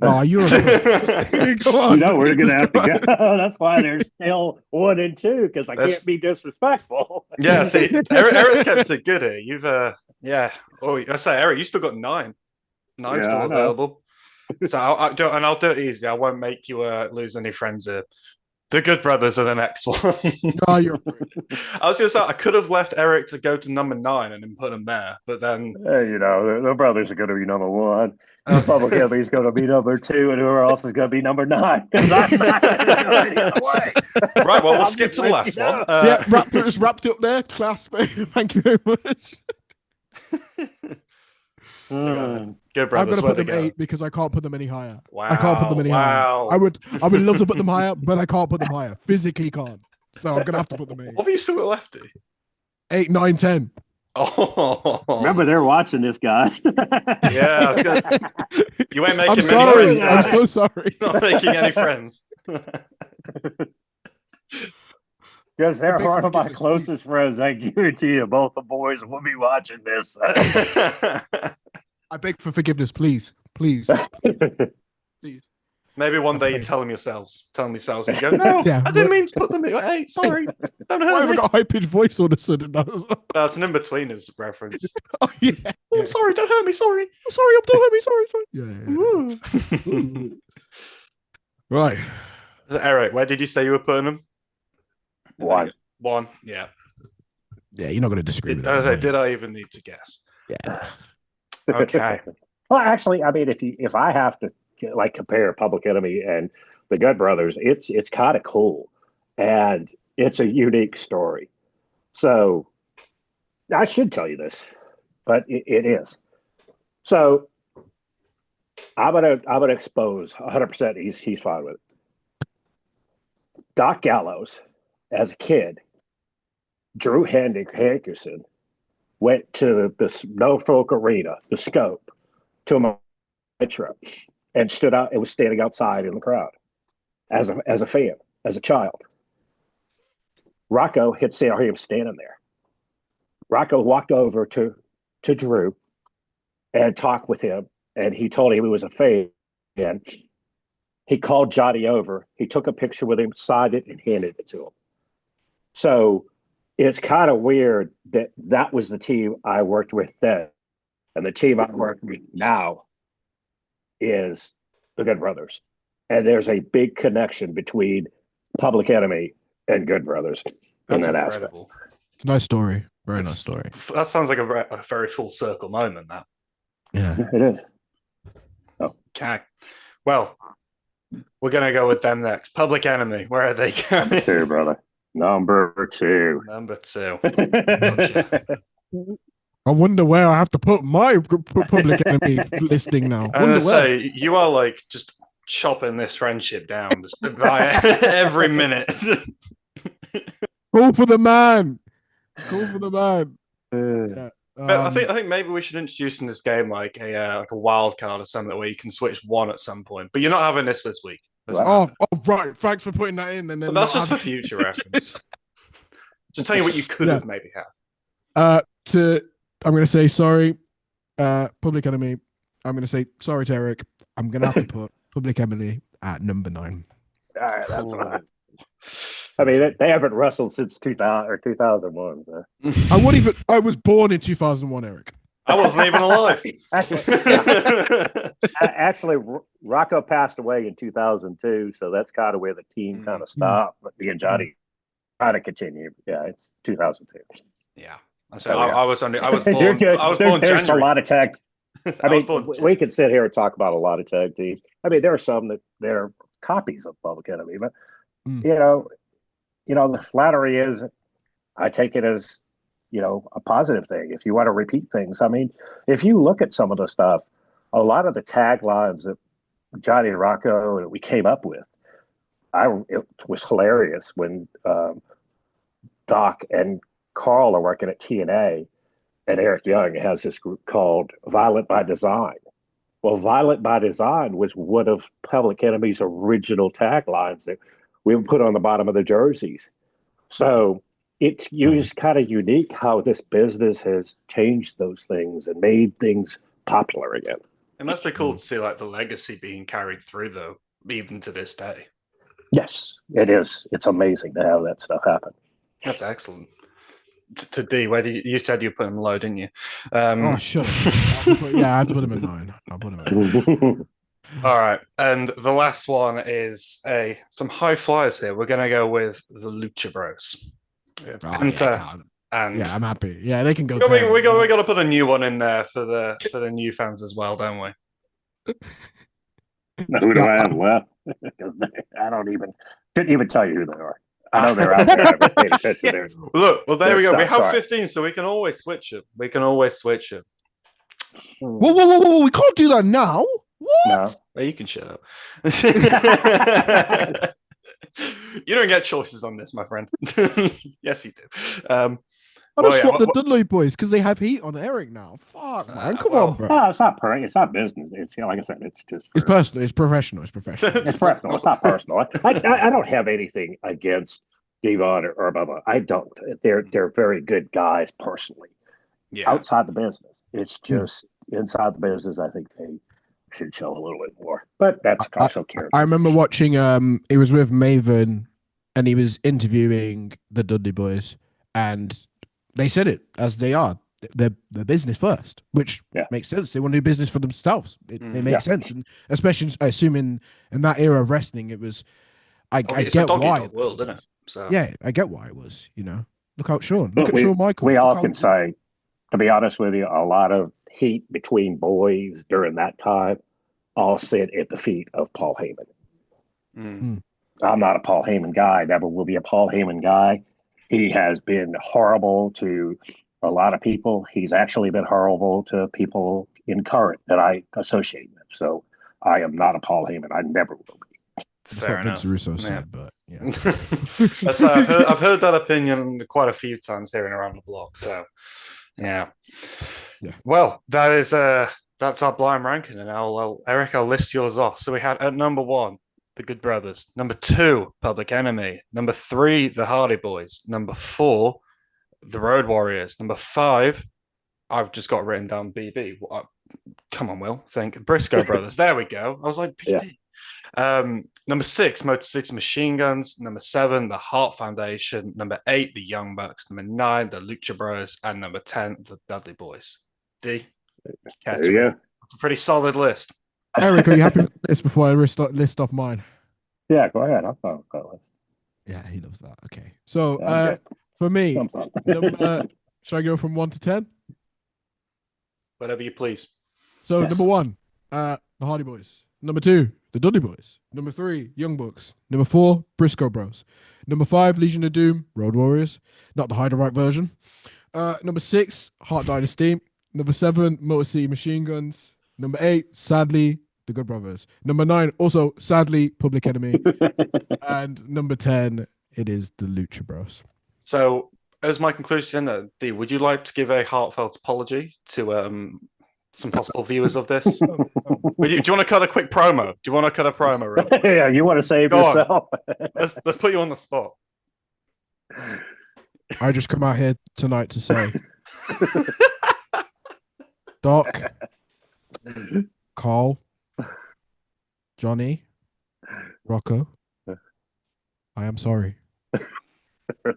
Oh, you're come on. We're going to have to go. That's why there's still 1 and 2, because I can't be disrespectful. Yeah, see, Eric's kept it good here. You've, Oh, I say, Eric, you still got 9. 9 still available. So I'll do it easy. I won't make you lose any friends here. The Good Brothers are the next one. No, you're. I was going to say I could have left Eric to go to number 9 and then put him there, but then the brothers are going to be number 1. Public Enemy's going to be number 2, and whoever else is going to be number 9. Because I'm not going to go any other way. Right. Well, we'll skip to the last one. Just wrapped up there. Class. Thank you very much. Good Brothers. I'm going to put them 8 because I can't put them any higher. Wow. I can't put them any higher. I would love to put them higher, but I can't put them higher. Physically can't. So I'm going to have to put them 8. What have you still got left? 8, 9, 10. Oh. Remember, they're watching this, guys. Yeah. You ain't making many friends. I'm so sorry. Not making any friends. Because they're one of my closest friends. I guarantee you, both the boys will be watching this. I beg for forgiveness, please. Please. Maybe one day you tell them yourselves. And you go, no, I didn't mean to put them in. Hey, sorry. Don't hurt me. I've got a high-pitched voice all of a sudden. That's an in-betweeners reference. Oh, yeah. I'm sorry, don't hurt me, sorry. I'm sorry, don't hurt me, sorry. Yeah. Right. Eric, where did you say you were putting them? 1. 1, yeah. Yeah, you're not going to disagree with that. Did I even need to guess? Yeah. Okay. Well, actually, I mean, if I have to compare Public Enemy and the Good Brothers, it's kind of cool, and it's a unique story. So I should tell you this, but it is. So I'm gonna expose 100%. He's fine with it. Doc Gallows, as a kid, Drew Hankerson went to the Norfolk Arena, the Scope, to a metro, and stood out. It was standing outside in the crowd as a fan, as a child. Rocco had seen him standing there. Rocco walked over to Drew and talked with him, and he told him he was a fan. He called Johnny over. He took a picture with him, signed it, and handed it to him. So it's kind of weird that was the team I worked with then. And the team I work with now is the Good Brothers. And there's a big connection between Public Enemy and Good Brothers in that incredible aspect. It's a nice story. Very nice story. That sounds like a very full circle moment, that. Yeah. It is. Oh. Okay. Well, we're going to go with them next. Public Enemy, where are they going? Number 2, brother. Number 2. Number 2. Gotcha. I wonder where I have to put my Public Enemy listing now. I was going to say, you are like just chopping this friendship down by every minute. Call for the man. Call for the man. Yeah. But I think maybe we should introduce in this game like a wild card or something where you can switch one at some point. But you're not having this week. Oh, right. Thanks for putting that in. And then that's just for future reference. Just tell you what you could have maybe had. I'm going to say sorry, Public Enemy. I'm going to say sorry to Eric. I'm going to have to put Public Enemy at number 9. All right, that's fine. I mean, they haven't wrestled since 2000 or 2001. So. I was born in 2001, Eric. I wasn't even alive. Actually, Rocco passed away in 2002, so that's kind of where the team kind of stopped. But me and Johnny try to continue. Yeah, it's 2002. Yeah, I was born. I was born There's January. a lot of tag. I mean, we could sit here and talk about a lot of tag teams. I mean, there are some that they're copies of Public Enemy, but you know, the flattery is, I take it as, a positive thing. If you want to repeat things, I mean, if you look at some of the stuff, a lot of the taglines that Johnny and Rocco that we came up with, it was hilarious when Doc and Karl are working at TNA, and Eric Young has this group called Violent by Design. Well, Violent by Design was one of Public Enemy's original taglines that we would put on the bottom of the jerseys. So it's just kind of unique how this business has changed those things and made things popular again. It must be cool to see like the legacy being carried through, though, even to this day. Yes, it is. It's amazing to have that stuff happen. That's excellent. To D, where you said you put him low, didn't you? Sure. I had to put him at 9. I'll put him at 9. All right, and the last one is some high flyers here. We're gonna go with the Lucha Bros. And I'm happy. Yeah, they can go. We got to put a new one in there for the new fans as well, don't we? Who do I have left? I couldn't even tell you who they are. I know they're out there. I haven't paid attention there. Look, well, there we go. We have 15, so we can always switch them. Whoa! We can't do that now. What? No. Well, you can shut up. You don't get choices on this, my friend. Yes, you do. I just swapped the Dudley boys because they have heat on Eric now. Fuck, man. Come on, bro. No, it's not it's not business. It's like I said, it's just it's personal. It's professional. It's professional. It's professional. It's not personal. I don't have anything against Devon or Bubba. I don't. They're very good guys personally. Yeah. Outside the business, it's just inside the business. I think they should show a little bit more. But that's also character. I remember watching. He was with Maven, and he was interviewing the Dudley boys, and they said it as they are. They're business first, which makes sense. They want to do business for themselves. It makes sense, and especially I assume in that era of wrestling, it was. I get why it world, isn't it? So. Yeah, I get why it was. Look out, Shawn. Look at Shawn Michaels. We all can say, to be honest with you, a lot of heat between boys during that time all sit at the feet of Paul Heyman. I'm not a Paul Heyman guy. Never will be a Paul Heyman guy. He has been horrible to a lot of people. He's actually been horrible to people in current that I associate with. So I am not a Paul Heyman. I never will be. Fair enough. Vince Russo said, but Yeah. I've heard that opinion quite a few times here and around the block. So, yeah. Well, that's our blind ranking, and Eric, I'll list yours off. So we had at number 1, the Good Brothers. Number 2, Public Enemy. Number 3, the Hardy Boys. Number 4, the Road Warriors. Number 5, I've just got written down BB. Come on, Will. Think Briscoe Brothers. There we go. I was like BB. Number 6, Motor City Machine Guns. Number 7, the Hart Foundation. Number 8, the Young Bucks. Number 9, the Lucha Bros. And number 10, the Dudley Boys. D. There you go. That's a pretty solid list. Eric, are you happy with this before I list off mine? Yeah, go ahead. I'll follow that list. Yeah, he loves that. Okay. So for me, should I go from 1 to 10? Whatever you please. So number 1, the Hardy Boys. Number 2, the Dudley Boys. Number 3, Young Bucks. Number 4, Briscoe Bros. Number 5, Legion of Doom, Road Warriors. Not the Hyderite version. Number 6, Hart Dynasty. Number 7, Motor City Machine Guns. Number 8, sadly, the Good Brothers. Number 9, also sadly, Public Enemy. And number 10, it is the Lucha Bros. So, as my conclusion, D, would you like to give a heartfelt apology to some possible viewers of this? Do you want to cut a quick promo? Do you want to cut a promo? Real quick? Yeah, you want to save yourself? Let's put you on the spot. I just come out here tonight to say, Doc, Karl, Johnny, Rocco, I am sorry. You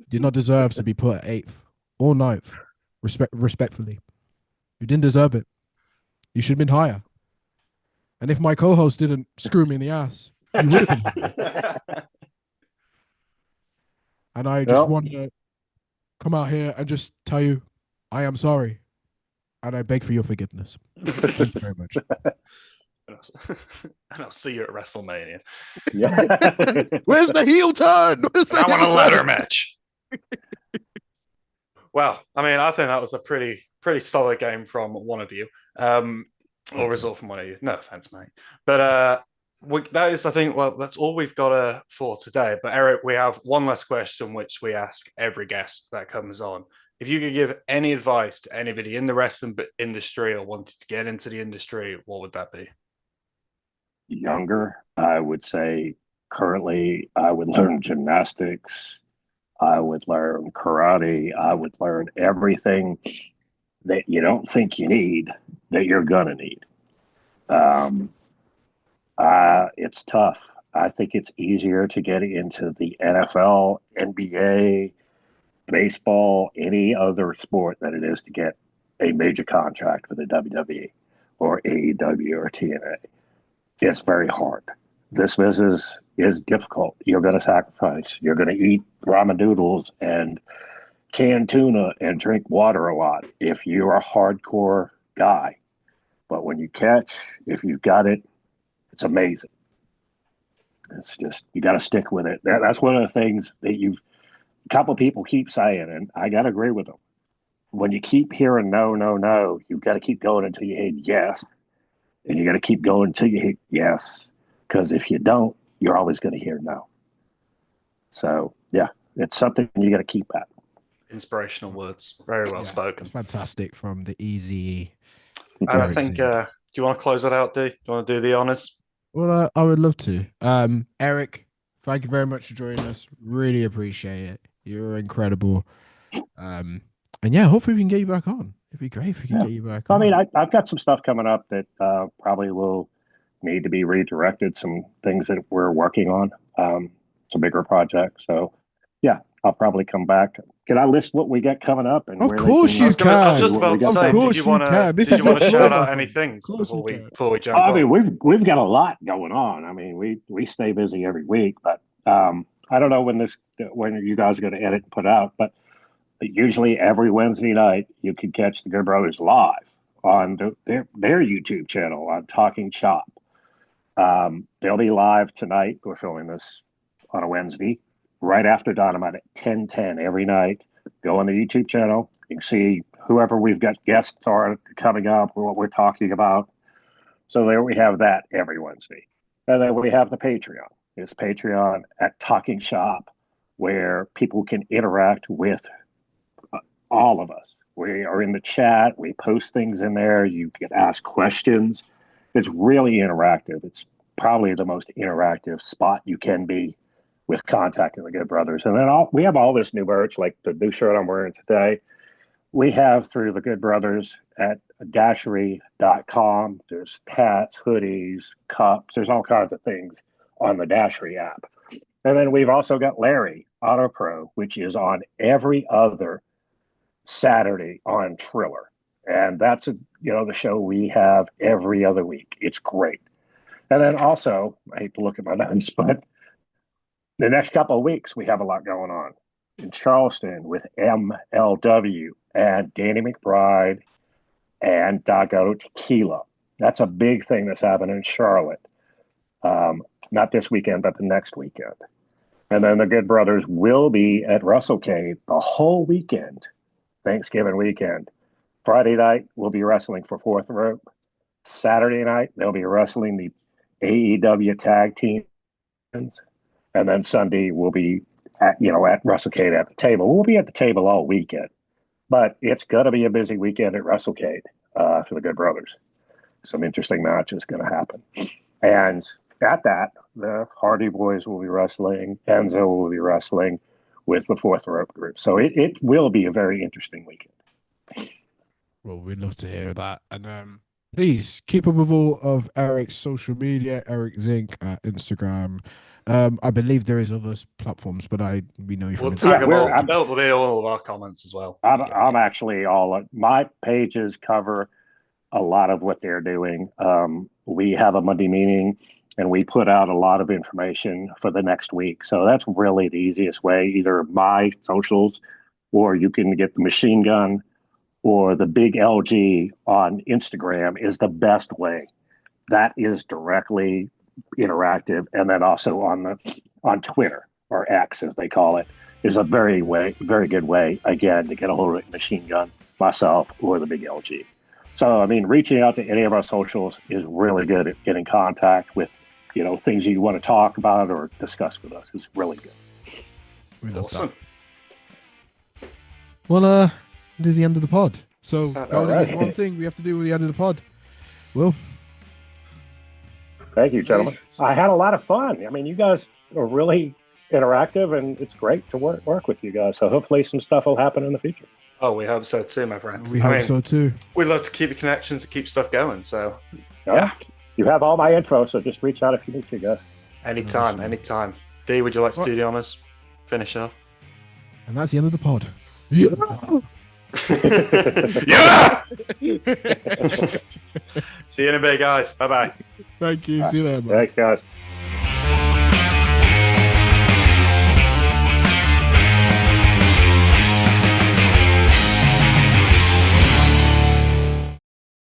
did not deserve to be put at 8th or 9th, respectfully. You didn't deserve it. You should have been higher. And if my co-host didn't screw me in the ass, you would have been. And I just want to come out here and just tell you, I am sorry. And I beg for your forgiveness. Thank you very much. And I'll see you at WrestleMania. Yeah. Where's the heel turn? I want a ladder match. Well, I mean, I think that was a pretty solid game from one of you, or result from one of you. No offense, mate. But that is, I think, well, that's all we've got for today. But Eric, we have one last question, which we ask every guest that comes on. If you could give any advice to anybody in the wrestling industry or wanted to get into the industry, what would that be? Younger, I would say currently I would learn gymnastics. I would learn karate. I would learn everything that you don't think you need that you're going to need. It's tough. I think it's easier to get into the NFL, NBA, baseball, any other sport than it is to get a major contract with the WWE or AEW or TNA. It's very hard. This business is difficult. You're going to sacrifice. You're going to eat ramen noodles and canned tuna and drink water a lot if you're a hardcore guy. But when you catch, if you've got it, it's amazing. It's just, you got to stick with it. That's one of the things that a couple people keep saying, and I got to agree with them. When you keep hearing no, no, no, you've got to keep going until you hit yes. And you got to keep going until you hit yes. Because if you don't, you're always going to hear no. So, yeah, it's something you got to keep at. Inspirational words. Very well spoken. Fantastic from the easy. And I think, do you want to close that out, D? Do you want to do the honors? Well, I would love to. Eric, thank you very much for joining us. Really appreciate it. You're incredible. And yeah, hopefully we can get you back on. It'd be great if we can get you back on. I mean, I've got some stuff coming up that probably will need to be redirected. Some things that we're working on. It's a bigger project. So, yeah, I'll probably come back. Can I list what we got coming up? And of course you can. I was just about to say, did you want to shout out any things before we jump on? I mean, we've got a lot going on. I mean, we stay busy every week, but I don't know when you guys are going to edit and put out, but usually every Wednesday night you can catch the Good Brothers live on their YouTube channel on Talking Chop. They'll be live tonight. We're filming this on a Wednesday, right after Dynamite at 10:10 every night. Go on the YouTube channel. You can see whoever we've got guests are coming up, what we're talking about. So there we have that every Wednesday. And then we have the Patreon. is Patreon at Talking Shop, where people can interact with all of us. We are in the chat. We post things in there. You can ask questions. It's really interactive. It's probably the most interactive spot you can be with contacting the Good Brothers. And then we have all this new merch, like the new shirt I'm wearing today. We have through the Good Brothers at dashery.com. There's hats, hoodies, cups. There's all kinds of things on the Dashery app. And then we've also got Larry Auto Pro, which is on every other Saturday on Triller. And that's the show we have every other week. It's great. And then also, I hate to look at my notes, but the next couple of weeks we have a lot going on in Charleston with MLW and Danny McBride and Dago Tequila. That's a big thing that's happening in Charlotte. Not this weekend, but the next weekend. And then the Good Brothers will be at WrestleCade the whole weekend, Thanksgiving weekend. Friday night, we'll be wrestling for Fourth Rope. Saturday night, they'll be wrestling the AEW tag teams. And then Sunday, we'll be at WrestleCade at the table. We'll be at the table all weekend. But it's going to be a busy weekend at WrestleCade for the Good Brothers. Some interesting matches going to happen. And at that, the Hardy Boys will be wrestling. Enzo will be wrestling with the Fourth Rope group. So it will be a very interesting weekend. Well, we'd love to hear that. And please keep up with all of Erick's social media, Erick Zinck at Instagram. I believe there is other platforms, but we know you from We'll tag them all. They'll be all of our comments as well. I'm actually my pages cover a lot of what they're doing. We have a Monday meeting, and we put out a lot of information for the next week. So that's really the easiest way. Either my socials, or you can get the Machine Gun, or the Big LG on Instagram is the best way. That is directly interactive. And then also on Twitter, or X as they call it, is a very good way, again, to get a hold of Machine Gun, myself, or the Big LG. So, I mean, reaching out to any of our socials is really good at getting contact with, things you want to talk about or discuss with us. Is really good. We love Awesome. that. Well, it is the end of the pod. So That was right? one thing we have to do with the end of the pod. Will? Thank you, gentlemen. I had a lot of fun. I mean, you guys are really interactive, and it's great to work with you guys. So hopefully some stuff will happen in the future. Oh, we hope so too, my friend. We hope so too. We love to keep the connections and keep stuff going. So, Yeah. You have all my info, so just reach out if you need to, guys. anytime. D, would you like to do the honors? Finish off. And that's the end of the pod. Yeah. Yeah! See you in a bit, guys. Bye-bye. Thank you. See you later. Thanks, guys.